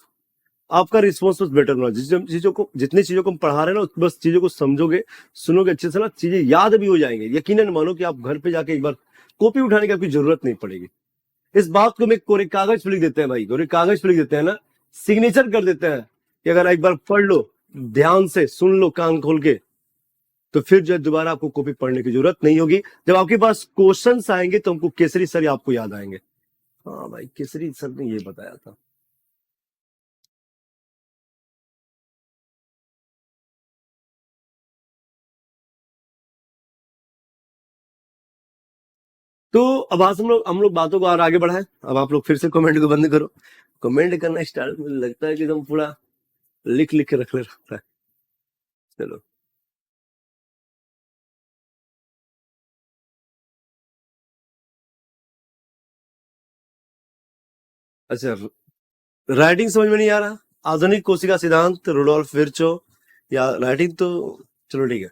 आपका रिस्पॉन्स बस बेटर होना, जिस चीजों को, जितनी चीजों को हम पढ़ा रहे हैं ना, बस चीजों को समझोगे, सुनोगे अच्छे से ना, चीजें याद भी हो जाएंगे। यकीनन मानो कि आप घर पे जाके एक बार कॉपी उठाने की आपकी जरूरत नहीं पड़ेगी। इस बात को मैं कोरे कागज पे लिख देते हैं भाई, कोरे कागज पे लिख देते हैं ना, सिग्नेचर कर देते हैं कि अगर एक बार पढ़ लो, ध्यान से सुन लो कान खोल के, तो फिर जो है दोबारा आपको कॉपी पढ़ने की जरूरत नहीं होगी। जब आपके पास क्वेश्चंस आएंगे तो हमको केसरी सर आपको याद आएंगे। हाँ भाई, केसरी सर ने ये बताया था। तो अब आज हम लोग बातों को और आगे बढ़ाएं। अब आप लोग फिर से कमेंट को बंद करो, कमेंट करना स्टार्ट, मुझे लगता है कि एकदम पूरा लिख लिख के रख ले रखता है। चलो, अच्छा, राइटिंग समझ में नहीं आ रहा, आधुनिक कोशिका सिद्धांत रुडोल्फ विर्चो, या राइटिंग तो चलो ठीक है।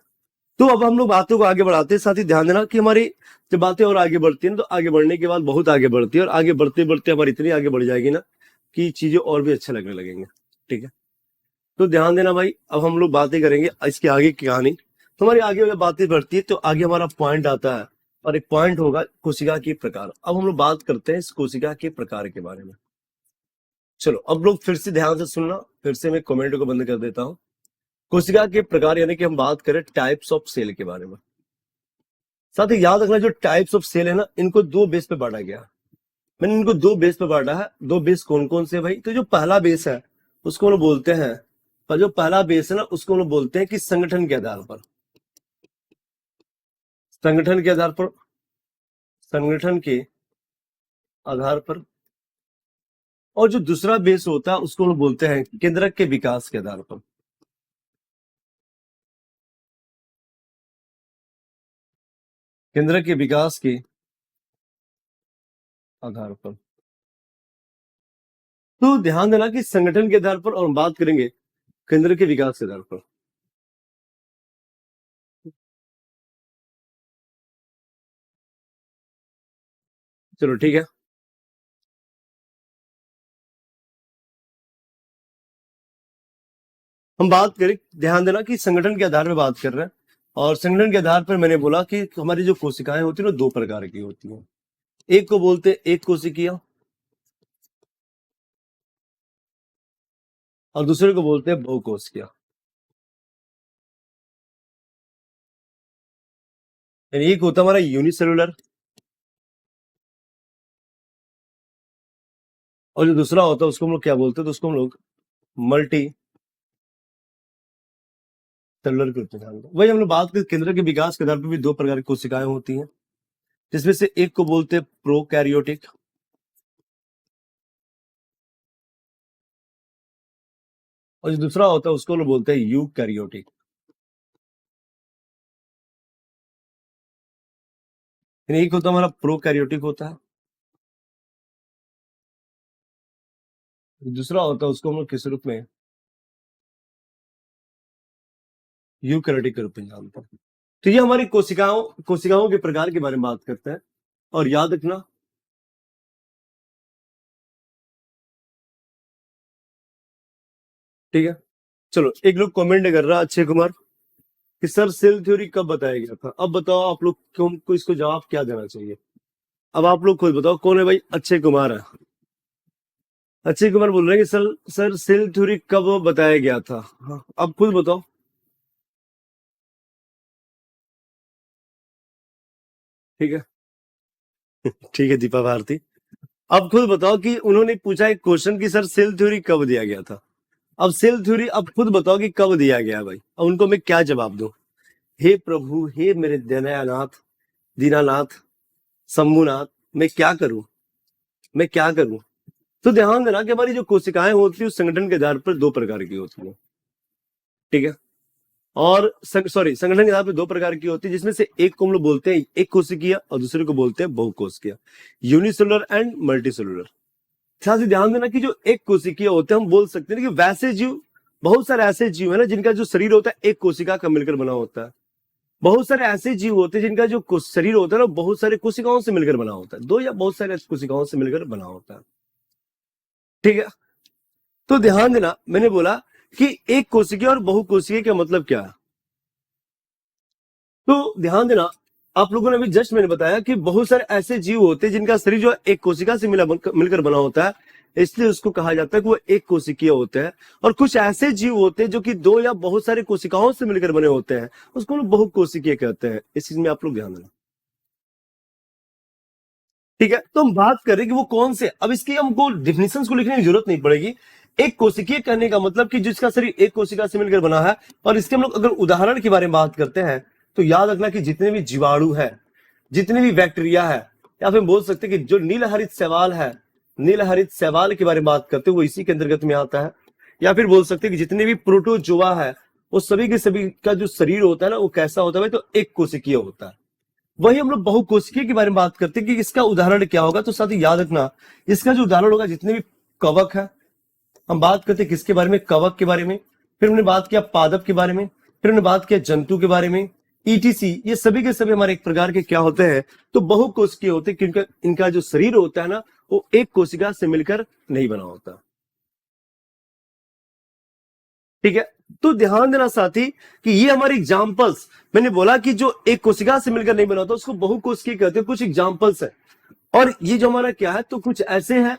तो अब हम लोग बातों को आगे बढ़ाते हैं। साथ ही ध्यान देना कि हमारी जब बातें और आगे बढ़ती हैं तो आगे बढ़ने के बाद बहुत आगे बढ़ती है, और आगे बढ़ते बढ़ते हमारी इतनी आगे बढ़ जाएगी ना कि चीजें और भी अच्छे लगने लगेंगे। ठीक है, तो ध्यान देना भाई। अब हम लोग बातें करेंगे इसके आगे की कहानी। तो हमारी आगे अगर बातें बढ़ती है तो आगे हमारा पॉइंट आता है, और एक पॉइंट होगा कोशिका के प्रकार। अब हम लोग बात करते हैं इस कोशिका के प्रकार के बारे में। चलो अब लोग फिर से ध्यान से सुनना, फिर से मैं कमेंट को बंद कर देता हूँ। कोशिका के प्रकार यानी कि हम बात करें टाइप्स ऑफ सेल के बारे में। साथ ही याद रखना, जो टाइप्स ऑफ सेल है ना, इनको दो बेस पे बांटा गया। मैंने इनको दो बेस पे बांटा है। दो बेस कौन कौन से भाई? तो जो पहला बेस है उसको हम लोग बोलते हैं, पर जो पहला बेस है ना उसको हम लोग बोलते हैं कि संगठन के आधार पर, संगठन के आधार पर, संगठन के आधार पर। और जो दूसरा बेस होता है उसको हम लोग बोलते हैं केंद्रक के विकास के आधार पर, केंद्रक के विकास के आधार पर। तो ध्यान देना कि संगठन के आधार पर, और हम बात करेंगे केंद्र के विकास के आधार पर। चलो ठीक है, हम बात करें, ध्यान देना कि संगठन के आधार पर बात कर रहे हैं। और संगठन के आधार पर मैंने बोला कि हमारी जो कोशिकाएं होती है ना, दो प्रकार की होती हैं। एक को बोलते हैं एक कोशिकीय, और दूसरे को बोलते हैं बहुकोशिकीय। यानी एक होता है हमारा यूनिसेलुलर, और जो दूसरा होता है उसको हम लोग क्या बोलते हैं? तो उसको हम लोग मल्टी सेलुलर करते हैं। वही हम लोग बात करें, केंद्र के विकास के आधार पर भी दो प्रकार की कोशिकाएं होती हैं, जिसमें से एक को बोलते हैं प्रोकैरियोटिक, और जो दूसरा होता है उसको लोग बोलते हैं यूकैरियोटिक। यानी एक होता है हमारा प्रोकैरियोटिक होता है, दूसरा होता है उसको हम लोग किस रूप में? यूकैरियोटिक के रूप में जानते हैं। तो ये हमारी कोशिकाओं के प्रकार के बारे में बात करते हैं। और याद रखना, ठीक है। चलो, एक लोग कमेंट कर रहा है, अक्षय कुमार, कि सर सेल थ्योरी कब बताया गया था? अब बताओ आप लोग को इसको जवाब क्या देना चाहिए? अब आप लोग खुद बताओ, कौन है भाई? अक्षय कुमार है। अक्षय कुमार बोल रहे हैं कि सर सेल थ्योरी कब बताया गया था? हाँ, अब खुद बताओ। ठीक है, ठीक है दीपा भारती। अब खुद बताओ कि उन्होंने पूछा एक क्वेश्चन कि सर सेल थ्योरी कब दिया गया था। अब सेल थ्योरी अब खुद बताओ कि कब दिया गया भाई। अब उनको मैं क्या जवाब दूं? हे प्रभु, हे मेरे दयानाथ, दीनानाथ, शंभुनाथ, मैं क्या करूं, मैं क्या करूं? तो ध्यान देना कि हमारी जो कोशिकाएं होती है उस संगठन के आधार पर दो प्रकार की होती है। ठीक है, और सॉरी, संगठन के आधार पर दो प्रकार की होती है, जिसमें से एक को हम लोग बोलते हैं एक कोशिकीय, और दूसरे को बोलते हैं बहुकोशिकीय, यूनिसेलुलर एंड मल्टीसेलुलर। साथ ही ध्यान देना कि जो एक कोशिकीय होते हैं, हम बोल सकते हैं कि वैसे जीव बहुत सारे ऐसे जीव है ना जिनका जो शरीर होता है एक कोशिका का मिलकर बना होता है। बहुत सारे ऐसे जीव होते हैं जिनका जो शरीर होता है ना बहुत सारे कोशिकाओं से मिलकर बना होता है, दो या बहुत सारे कोशिकाओं से मिलकर बना होता है। ठीक है, तो ध्यान देना, मैंने बोला कि एक कोशिका और बहुकोशिकीय का मतलब क्या है। तो ध्यान देना, आप लोगों ने अभी जस्ट मैंने बताया कि बहुत सारे ऐसे जीव होते हैं जिनका शरीर जो एक कोशिका से मिलकर बना होता है, इसलिए उसको कहा जाता है कि वो एक कोशिकीय होते हैं। और कुछ ऐसे जीव होते हैं जो कि दो या बहुत सारी कोशिकाओं से मिलकर बने होते हैं, उसको हम बहुकोशिकीय कहते हैं। इस चीज में आप लोग ध्यान देना। ठीक है, तो हम बात करें कि वो कौन से, अब इसकी हमको डिफिनेशंस को लिखने की जरूरत नहीं पड़ेगी। एक कोशिकीय कहने का मतलब कि जिसका शरीर एक कोशिका से मिलकर बना है। और इसके हम लोग अगर उदाहरण के बारे में बात करते हैं तो याद रखना कि जितने भी जीवाणु है, जितने भी बैक्टीरिया है, या फिर बोल सकते हैं कि जो नीलहरित शैवाल है, नीलहरित शैवाल के बारे में बात करते हैं, वो इसी के अंतर्गत में आता है। या फिर बोल सकते हैं कि जितने भी प्रोटोजोआ है, वो सभी के सभी का जो शरीर होता है ना, वो कैसा होता है, तो एक कोशिकीय होता है। वही हम लोग बहुकोशिकीय के बारे में बात करते हैं कि इसका उदाहरण क्या होगा। तो साथ ही याद रखना, इसका जो उदाहरण होगा जितने भी कवक है, हम बात करते हैं किसके बारे में, कवक के बारे में। फिर हमने बात किया पादप के बारे में, फिर हमने बात किया जंतु के बारे में, ईटीसी। ये सभी के सभी हमारे एक प्रकार के क्या होते हैं, तो बहुकोशिकीय होते हैं, क्योंकि इनका जो शरीर होता है ना, वो एक कोशिका से मिलकर नहीं बना होता। ठीक है, तो ध्यान देना साथी कि ये हमारे एग्जाम्पल्स, मैंने बोला कि जो एक कोशिका से मिलकर नहीं बना होता उसको बहुकोशिकीय कहते हैं। कुछ एग्जाम्पल्स है, और ये जो हमारा क्या है, तो कुछ ऐसे हैं।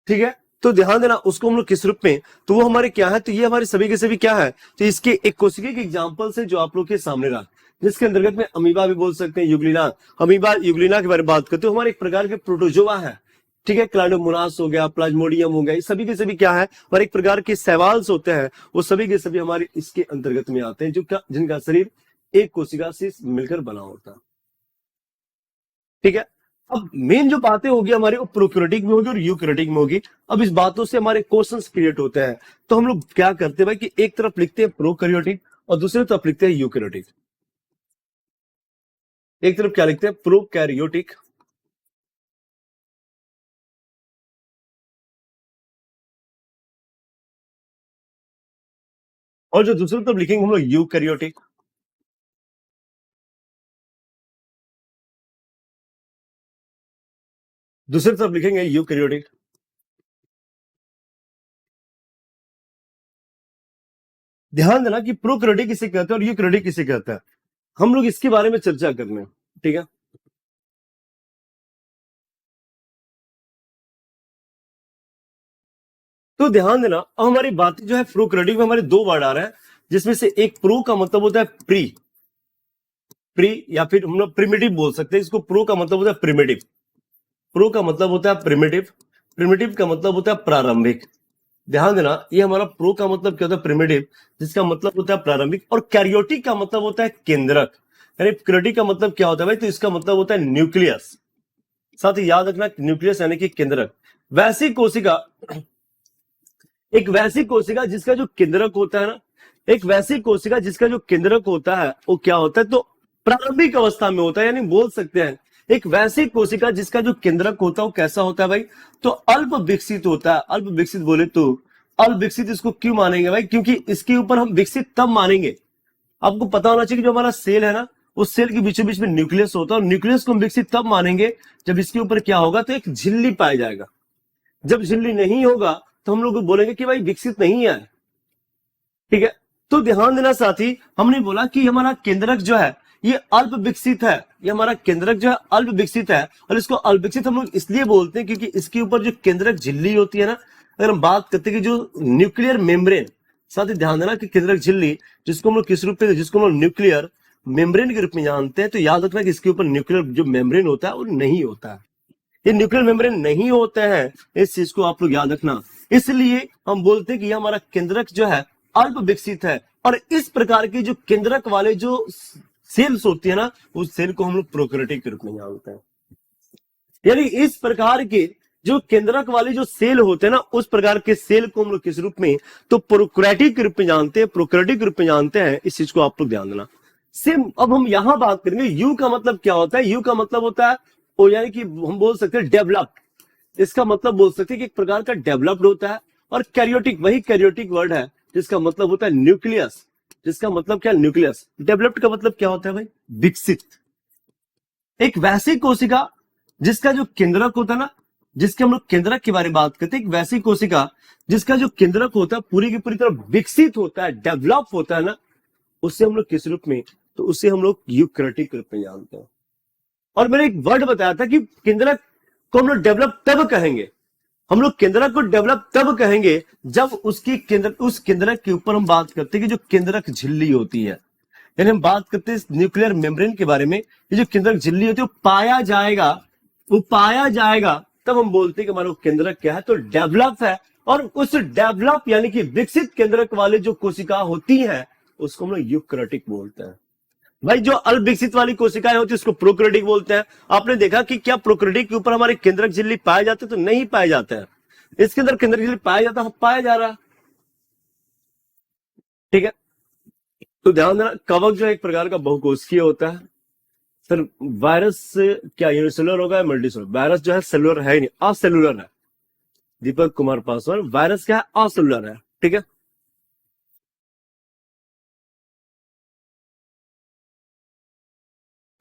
ठीक है, तो ध्यान देना, उसको हम लोग किस रूप में, तो वो हमारे क्या है, तो ये हमारे सभी के सभी क्या है, तो इसके एक कोशिका के एग्जाम्पल्स है जो आप लोग के सामने रहा, जिसके अंतर्गत में अमीबा भी बोल सकते हैं, यूग्लिना। अमीबा यूग्लिना के बारे में बात करते हो, हमारे एक प्रकार के प्रोटोजोआ है। ठीक है, क्लाइडोमोनास हो गया, प्लाज्मोडियम हो गया, ये सभी के सभी क्या है, और एक प्रकार के शैवाल्स होते हैं, वो सभी के सभी हमारे इसके अंतर्गत में आते हैं, जो जिनका शरीर एक कोशिका से मिलकर बना होता है। ठीक है, अब मेन जो बातें होगी हमारे, वो प्रोकैरियोटिक में होगी और यूकैरियोटिक में होगी। अब इस बातों से हमारे क्वेश्चंस क्रिएट होते हैं, तो हम लोग क्या करते हैं भाई कि एक तरफ लिखते हैं प्रोकैरियोटिक और दूसरी तरफ लिखते हैं यूकैरियोटिक। एक तरफ क्या लिखते हैं, प्रोकैरियोटिक, और जो दूसरी तरफ लिखेंगे हम लोग यूकैरियोटिक। दूसरी तरफ लिखेंगे यूकैरियोटिक। ध्यान देना कि प्रोकैरियोटिक किसे कहते हैं और यूकैरियोटिक किसे कहता है, हम लोग इसके बारे में चर्चा करने हैं। ठीक है, तो ध्यान देना, अब हमारी बातें जो है प्रोकैरियोटिक में हमारे दो वर्ड आ रहे हैं, जिसमें से एक प्रो का मतलब होता है प्री, प्री या फिर हम लोग प्रिमिटिव बोल सकते हैं इसको। प्रो का मतलब होता है प्रिमिटिव, प्रो का मतलब होता है प्रिमिटिव, प्रिमिटिव का मतलब होता है प्रारंभिक। ध्यान देना, ये हमारा प्रो का मतलब क्या होता है, प्रिमिटिव, जिसका मतलब होता है प्रारंभिक। और कैरियोटिक का मतलब होता है केंद्रक, यानी कैरियोटिक का मतलब क्या होता है भाई, तो इसका मतलब होता है न्यूक्लियस। साथ ही याद रखना, न्यूक्लियस यानी कि केंद्रक। वैसी कोशिका, एक वैसी कोशिका जिसका जो केंद्रक होता है ना, एक वैसी कोशिका जिसका जो केंद्रक होता है वो क्या होता है, तो प्रारंभिक अवस्था में होता है। यानी बोल सकते हैं एक वैसी कोशिका जिसका जो केंद्रक होता है वो कैसा होता है भाई, तो अल्प विकसित होता है। अल्प विकसित बोले तो अल्प विकसित इसको क्यों मानेंगे भाई, क्योंकि इसके ऊपर हम विकसित तब मानेंगे, आपको पता होना चाहिए कि जो हमारा सेल है ना, उस सेल के बीचों बीच में न्यूक्लियस होता है, और न्यूक्लियस को हम विकसित तब मानेंगे जब इसके ऊपर क्या होगा, तो एक झिल्ली पाया जाएगा। जब झिल्ली नहीं होगा तो हम लोग बोलेंगे कि भाई विकसित नहीं है। ठीक है, तो ध्यान देना साथी, हमने बोला कि हमारा केंद्रक जो है ये अल्प विकसित है, ये हमारा केंद्रक जो है अल्प विकसित है। और इसको अल्प विकसित हम लोग इसलिए बोलते हैं क्योंकि इसके ऊपर जो केंद्रक झिल्ली होती है ना, अगर हम बात करते हैं कि जो न्यूक्लियर मेम्ब्रेन, साथ ही ध्यान देना कि केंद्रक झिल्ली जिसको हम लोग किस रूप में, जिसको हम लोग न्यूक्लियर मेम्ब्रेन के रूप में जानते हैं, तो याद रखना कि इसके ऊपर न्यूक्लियर जो मेम्ब्रेन होता है वो नहीं होता है, ये न्यूक्लियर मेम्ब्रेन नहीं होते हैं। इस चीज को आप लोग याद रखना, इसलिए हम बोलते हैं कि हमारा केंद्रक जो है अल्प विकसित है। और इस प्रकार के जो केंद्रक वाले जो सेल्स होती है ना, उस सेल को हम लोग प्रोकैरियोटिक के रूप में जानते हैं। यानी इस प्रकार के जो केंद्रक वाले जो सेल होते हैं ना, उस प्रकार के सेल को हम लोग किस रूप में, तो प्रोकैरियोटिक के रूप में जानते हैं, प्रोकैरियोटिक के रूप में जानते हैं। इस चीज को आप लोग ध्यान देना। सेम अब हम यहां बात करेंगे, यू का मतलब क्या होता है। यू का मतलब होता है वो, यानी कि हम बोल सकते हैं डेवलप्ड, इसका मतलब बोल सकते हैं कि एक प्रकार का डेवलप्ड होता है। और कैरियोटिक, वही कैरियोटिक वर्ड है जिसका मतलब होता है न्यूक्लियस। जिसका मतलब क्या, न्यूक्लियस। डेवलप्ड का मतलब क्या होता है भाई, विकसित। एक वैसी कोशिका जिसका जो केंद्रक होता है ना, जिसके हम लोग केंद्रक के बारे में बात करते हैं, एक वैसी कोशिका जिसका जो केंद्रक होता है पूरी की पूरी तरह विकसित होता है, डेवलप होता है ना, उससे हम लोग किस रूप में, तो उससे हम लोग यूकैरियोटिक रूप में जानते हैं। और मैंने एक वर्ड बताया था कि केंद्रक को हम लोग डेवलप तब कहेंगे, हम लोग केंद्रक को डेवलप तब कहेंगे जब उसकी उस केंद्रक के ऊपर हम बात करते हैं कि जो केंद्रक झिल्ली होती है, यानी हम बात करते हैं न्यूक्लियर मेम्ब्रेन के बारे में, ये जो केंद्रक झिल्ली होती है वो पाया जाएगा, वो पाया जाएगा, तब हम बोलते हैं कि हमारा केंद्रक क्या है, तो डेवलप है। और उस डेवलप यानी कि विकसित केंद्रक वाले जो कोशिका होती है उसको हम लोग यूकैरियोटिक बोलते हैं। भाई जो अल्पविकसित वाली कोशिकाएं होती है उसको प्रोकैरियोटिक बोलते हैं। आपने देखा कि क्या प्रोकैरियोटिक के ऊपर हमारे केंद्रक झिल्ली पाए जाते हैं, तो नहीं पाए जाते हैं। इसके अंदर केंद्रक झिल्ली पाया जाता है, पाया जा रहा है, ठीक है। तो ध्यान देना, कवक जो है एक प्रकार का बहुकोषीय होता है। सर वायरस क्या यूनिसेलुलर होगा या मल्टीसेलुलर? वायरस जो है सेलुलर है ही नहीं, असेलुलर है। दीपक कुमार पासवान, वायरस क्या है, असेलुलर है, ठीक है।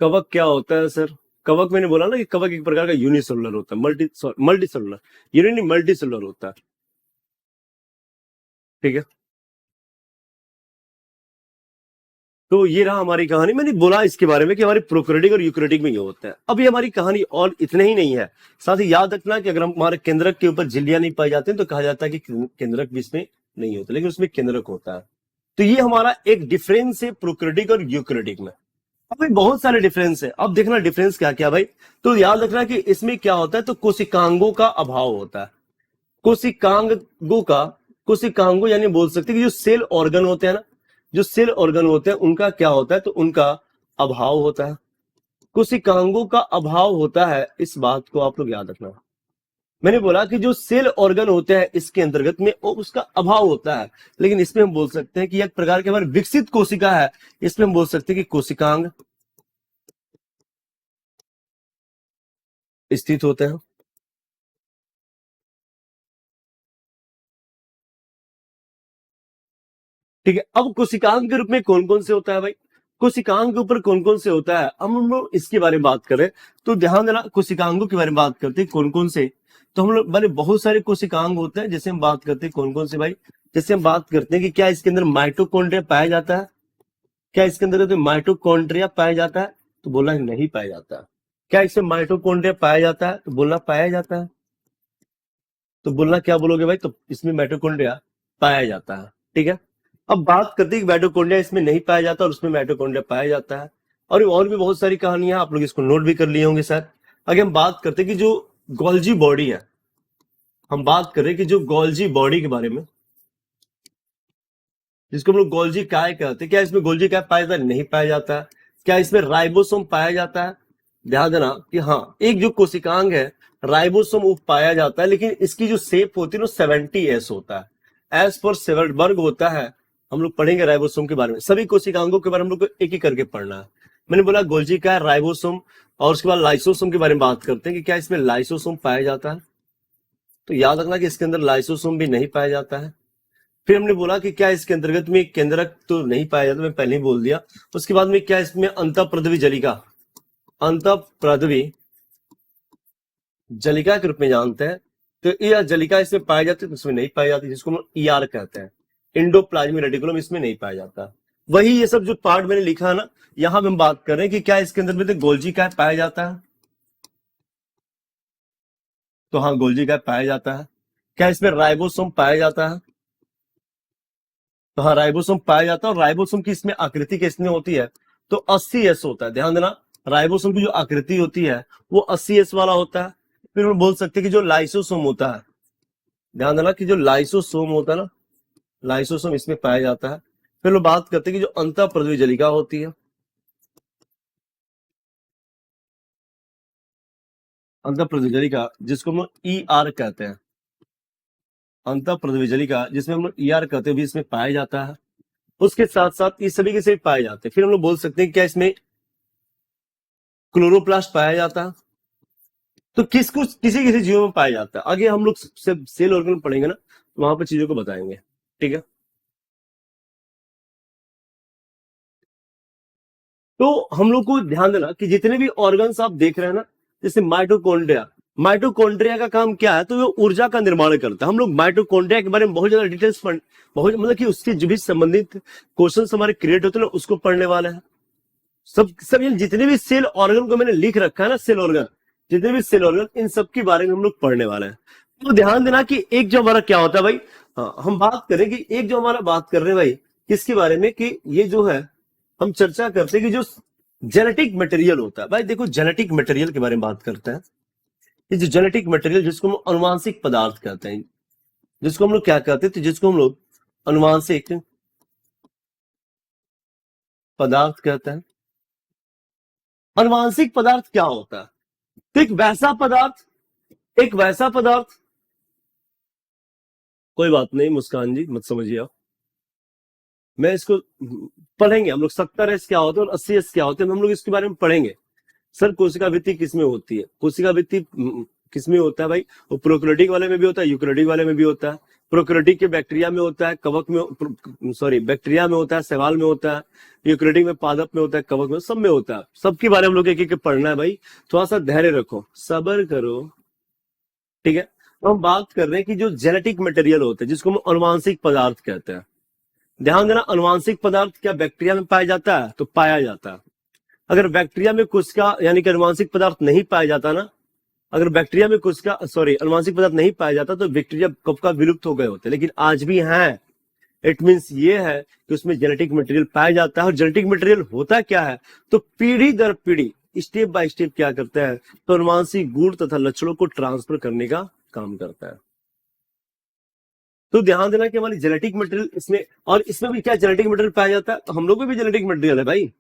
कवक क्या होता है सर? कवक मैंने बोला ना कि कवक एक प्रकार का यूनिसेलुलर होता है, multicellular, uni multicellular होता है, ठीक है। तो ये रहा हमारी कहानी। मैंने बोला इसके बारे में कि हमारी प्रोकैरियोटिक और यूकैरियोटिक में ये होता है। अब ये हमारी कहानी और इतने ही नहीं है, साथ ही याद रखना कि अगर हमारे केंद्रक के ऊपर झिल्लियां नहीं पाई जाती तो कहा जाता है कि केंद्रक भी इसमें नहीं होता, लेकिन उसमें केंद्रक होता है। तो ये हमारा एक डिफरेंस है प्रोकैरियोटिक और यूकैरियोटिक में। अब भाई बहुत सारे डिफरेंस है, अब देखना डिफरेंस क्या क्या भाई। तो याद रखना कि इसमें क्या होता है, तो कोशिकांगों का अभाव होता है। कोशिकांगों का, कोशिकांगों यानी बोल सकते हैं कि जो सेल ऑर्गन होते हैं ना, जो सेल ऑर्गन होते हैं उनका क्या होता है, तो उनका अभाव होता है। कोशिकांगों का अभाव होता है, इस बात को आप लोग याद रखना। मैंने बोला कि जो सेल ऑर्गन होते हैं इसके अंतर्गत में वो उसका अभाव होता है, लेकिन इसमें हम बोल सकते हैं कि एक प्रकार के हमारे विकसित कोशिका है, इसमें हम बोल सकते हैं कि कोशिकांग स्थित होते हैं, ठीक है। अब कोशिकांग के रूप में कौन कौन से होता है भाई, कोशिकांग के ऊपर कौन कौन से होता है, हम लोग इसके बारे में बात करें तो ध्यान देना, कोशिकांगों के बारे में बात करते हैं कौन कौन से। तो हम लोग मैंने बहुत सारे कोशिकांग होते हैं, जैसे हम बात करते हैं कौन कौन से भाई, जैसे हम बात करते हैं कि क्या इसके अंदर माइटोकॉन्ड्रिया पाया जाता है, क्या इसके अंदर माइटोकॉन्ड्रिया पाया जाता है, तो बोलना नहीं पाया जाता है। क्या इसमें माइटोकॉन्ड्रिया पाया जाता है, तो बोलना पाया जाता है, तो बोलना क्या बोलोगे भाई, तो इसमें माइटोकॉन्ड्रिया पाया जाता है, ठीक है। अब बात करते हैं कि माइटोकॉन्ड्रिया इसमें नहीं पाया जाता और उसमें माइटोकॉन्ड्रिया पाया जाता है। और भी बहुत सारी कहानियां, आप लोग इसको नोट भी कर लिए होंगे शायद। अगर हम बात करते हैं कि जो गोल्जी बॉडी है, हम बात करें कि जो गोल्जी बॉडी के बारे में, जिसको हम लोग गोल्जी काय कहते हैं, क्या इसमें गोल्जी काय पाया जाता है, नहीं पाया जाता है। क्या इसमें राइबोसोम पाया जाता है? ध्यान देना कि हाँ, एक जो कोशिकांग है राइबोसोम वो पाया जाता है, लेकिन इसकी जो शेप होती है ना 70S होता है, एस पर सेवरबर्ग होता है। हम लोग पढ़ेंगे राइबोसोम के बारे में, सभी कोशिकांगों के बारे में हम लोग को एक एक करके पढ़ना है। मैंने बोला गोल्जी का राइबोसोम, और उसके बाद लाइसोसोम के बारे में बात करते हैं कि क्या इसमें लाइसोसोम पाया जाता है, तो याद रखना कि इसके अंदर लाइसोसोम भी नहीं पाया जाता है। फिर हमने बोला कि क्या इसके अंतर्गत में केंद्रक तो नहीं पाया जाता, मैं पहले ही बोल दिया। उसके बाद में क्या इसमें अंतःप्रद्रवी जलिका, अंतःप्रद्रवी जलिका के रूप में जानते हैं, तो यह जलिका इसमें पाई जाती है, तो इसमें नहीं पाई जाती, जिसको हम ईआर कहते हैं, इंडोप्लाज्मिक रेटिकुलम, इसमें नहीं पाया जाता। वही ये सब जो पार्ट मैंने लिखा है ना, यहां हम बात कर रहे हैं कि क्या इसके अंदर में तो गोल्जी का पाया जाता है, तो हाँ गोल्जी का पाया जाता है। क्या इसमें राइबोसोम पाया जाता है, तो हाँ राइबोसोम पाया जाता है। और राइबोसोम की इसमें आकृति किसमें होती है, तो 80S होता है। ध्यान देना, राइबोसोम की जो आकृति होती है वो 80S वाला होता है। फिर हम बोल सकते हैं कि जो लाइसोसोम होता है, ध्यान देना कि जो लाइसोसोम होता है ना, लाइसोसोम इसमें पाया जाता है। फिर लोग बात करते हैं कि जो अंतःप्रद्रवी जलिका होती है, अंतःप्रद्रवी जलिका जिसको हम ER कहते हैं, अंतःप्रद्रवी जलिका जिसमें हम लोग ER कहते हैं, भी इसमें पाया जाता है। उसके साथ साथ ये सभी के सभी पाए जाते हैं। फिर हम लोग बोल सकते हैं क्या इसमें क्लोरोप्लास्ट पाया जाता है, तो किसी किसी जीवों में पाया जाता है। आगे हम लोग सेल ऑर्गन पढ़ेंगे ना, वहां पर चीजों को बताएंगे। ठीक है। तो हम लोग को ध्यान देना कि जितने भी ऑर्गन्स आप देख रहे हैं ना, जैसे माइटोकॉन्ड्रिया, माइटोकॉन्ड्रिया का काम क्या है, तो वो ऊर्जा का निर्माण करता है। हम लोग माइटोकॉन्ड्रिया के बारे में बहुत ज्यादा डिटेल्स पढ़, बहुत मतलब कि उसके जो भी संबंधित क्वेश्चन हमारे क्रिएट होते हैं ना, उसको पढ़ने वाले हैं। सब ये जितने भी सेल ऑर्गन को मैंने लिख रखा है ना, सेल ऑर्गन, जितने भी सेल ऑर्गन, इन सब के बारे में हम लोग पढ़ने वाले हैं। तो ध्यान देना कि एक जो हमारा क्या होता है भाई, हाँ हम बात करें कि एक जो हमारा बात कर रहे हैं भाई किसके बारे में, कि ये जो है हम चर्चा करते हैं कि जो जेनेटिक मटेरियल होता है भाई, देखो जेनेटिक मटेरियल के बारे में बात करते हैं। ये जो जेनेटिक मटेरियल जिसको हम अनुवांशिक पदार्थ कहते हैं, जिसको हम लोग क्या कहते हैं, तो जिसको हम लोग अनुवांशिक पदार्थ कहते हैं। अनुवांशिक पदार्थ क्या होता है, तो एक वैसा पदार्थ, कोई बात नहीं मुस्कान जी, मत समझिए आप। मैं इसको पढ़ेंगे हम लोग, 70s क्या होते हैं और 80s क्या होते हैं, हम लोग इसके बारे में पढ़ेंगे। सर कोशिका भित्ति किसमें होती है, कोशिका भित्ति किसमें होता है भाई, वो प्रोकैरियोटिक वाले में भी होता है, यूकैरियोटिक वाले में भी होता है। प्रोकैरियोटिक के बैक्टीरिया में होता है, कवक में, सॉरी बैक्टीरिया में होता है, शैवाल में होता है, यूकैरियोटिक में पादप में होता है, कवक में, सब में होता है। सबके बारे में हम लोग एक एक पढ़ना है भाई। थोड़ा सा धैर्य रखो, सब्र करो। ठीक है। तो हम बात कर रहे हैं कि जो जेनेटिक मटेरियल होते हैं जिसको हम अनुवांशिक पदार्थ कहते हैं। ध्यान देना, अनुवांशिक पदार्थ क्या बैक्टीरिया में पाया जाता है, तो पाया जाता है। अगर बैक्टीरिया में कुछ का यानी कि अनुवांशिक पदार्थ नहीं पाया जाता ना, अगर बैक्टीरिया में कुछ का सॉरी अनुवांशिक पदार्थ नहीं पाया जाता तो बैक्टीरिया कब का विलुप्त हो गए होते, लेकिन आज भी हैं। इट मीन्स ये है कि उसमें जेनेटिक मटेरियल पाया जाता है। और जेनेटिक मटेरियल होता क्या है, तो पीढ़ी दर पीढ़ी, स्टेप बाय स्टेप क्या करता है, तो अनुवांशिक गुण तथा लक्षणों को ट्रांसफर करने का काम करता है। तो ध्यान देना कि हमारी जेनेटिक मटेरियल इसमें, और इसमें भी क्या जेनेटिक मटेरियल पाया जाता है, तो हम लोग में भी जेनेटिक मटेरियल है भाई।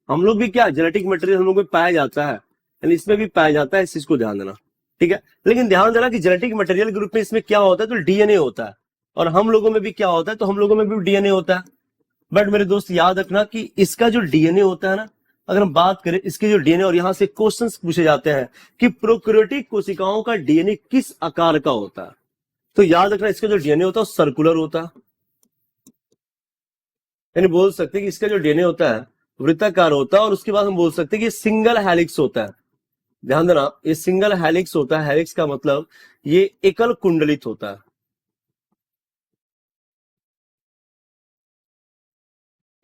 हम लोग भी क्या जेनेटिक मटेरियल हम लोग में पाया जाता है, यानी इसमें भी पाया जाता है, इस चीज को ध्यान देना। ठीक है। लेकिन ध्यान देना कि जेनेटिक मटेरियल के रूप में इसमें क्या होता है, तो डीएनए होता है। और हम लोगों में भी क्या होता है, तो हम लोगों में भी डीएनए होता है। बट मेरे दोस्त याद रखना कि इसका जो डीएनए होता है ना, अगर हम बात करें इसके जो डीएनए, और यहां से क्वेश्चंस पूछे जाते हैं कि प्रोकैरियोटिक कोशिकाओं का डीएनए किस आकार का होता है, तो याद रखना इसका जो डीएनए होता है सर्कुलर होता है। यानी बोल सकते हैं कि इसका जो डीएनए होता है वृत्ताकार होता है, और उसके बाद हम बोल सकते हैं कि सिंगल हेलिक्स होता है। ध्यान देना, ये सिंगल हेलिक्स होता है। हेलिक्स का मतलब ये एकल कुंडलित होता है।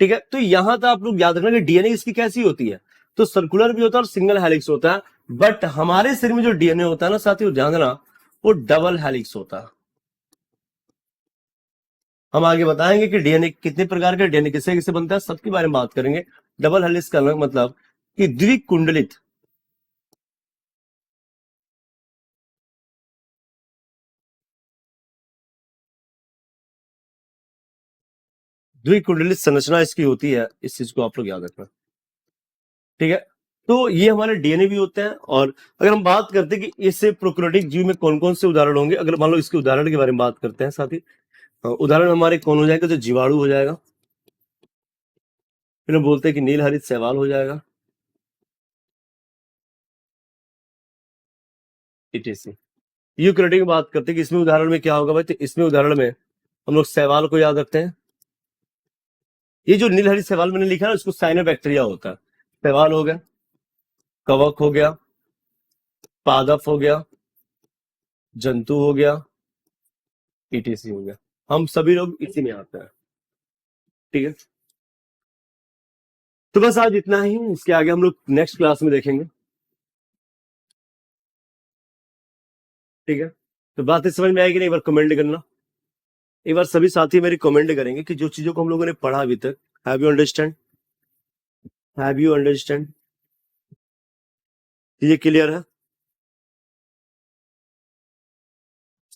ठीक है। तो यहां तक आप लोग याद रखना कि डीएनए इसकी कैसी होती है, तो सर्कुलर भी होता है और सिंगल हेलिक्स होता है। बट हमारे शरीर में जो डीएनए होता है ना साथियों, ध्यान देना, वो डबल हेलिक्स होता है। हम आगे बताएंगे कि डीएनए कितने प्रकार के, डीएनए किससे किससे बनता है, सबके बारे में बात करेंगे। डबल हेलिक्स का मतलब कि द्विकुंडलित, द्विकुंडलित संरचना इसकी होती है, इस चीज को आप लोग याद रखना। ठीक है। तो ये हमारे डीएनए भी होते हैं। और अगर हम बात करते हैं कि इससे प्रोकैरियोटिक जीव में कौन कौन से उदाहरण होंगे, अगर मान लो इसके उदाहरण के बारे में बात करते हैं साथ ही, उदाहरण हमारे कौन हो जाएगा, तो जीवाणु हो जाएगा, फिर हम बोलते हैं कि नील हरित शैवाल हो जाएगा, इटीसी। यूकेरियोटिक की बात करते हैं कि इसमें उदाहरण में क्या होगा भाई, तो इसमें उदाहरण में हम लोग शैवाल को याद रखते हैं। ये जो नील हरित शैवाल मैंने लिखा है उसको साइनोबैक्टीरिया होता है। शैवाल हो गया, कवक हो गया, पादप हो गया, जंतु हो गया, ईटीसी हो गया। हम सभी लोग इसी में आते हैं। ठीक है। तो बस आज इतना ही, इसके आगे हम लोग नेक्स्ट क्लास में देखेंगे। ठीक है। तो बातें समझ में आएगी नहीं, एक बार कमेंट करना। एक बार सभी साथी मेरी कमेंट करेंगे कि जो चीजों को हम लोगों ने पढ़ा अभी तक, have you understand, have you understand, ये क्लियर है।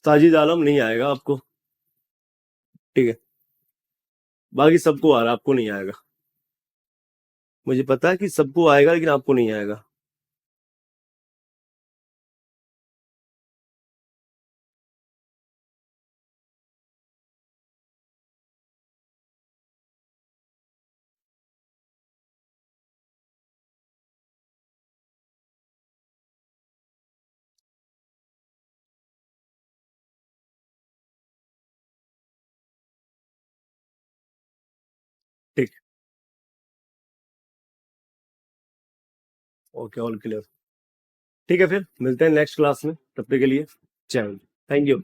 साजिद आलम नहीं आएगा आपको। ठीक है। बाकी सबको आ रहा, आपको नहीं आएगा। मुझे पता है कि सबको आएगा लेकिन आपको नहीं आएगा। ठीक। Okay, all clear. ठीक है, फिर मिलते हैं नेक्स्ट क्लास में, तब तक के लिए जय हिंद। Thank you.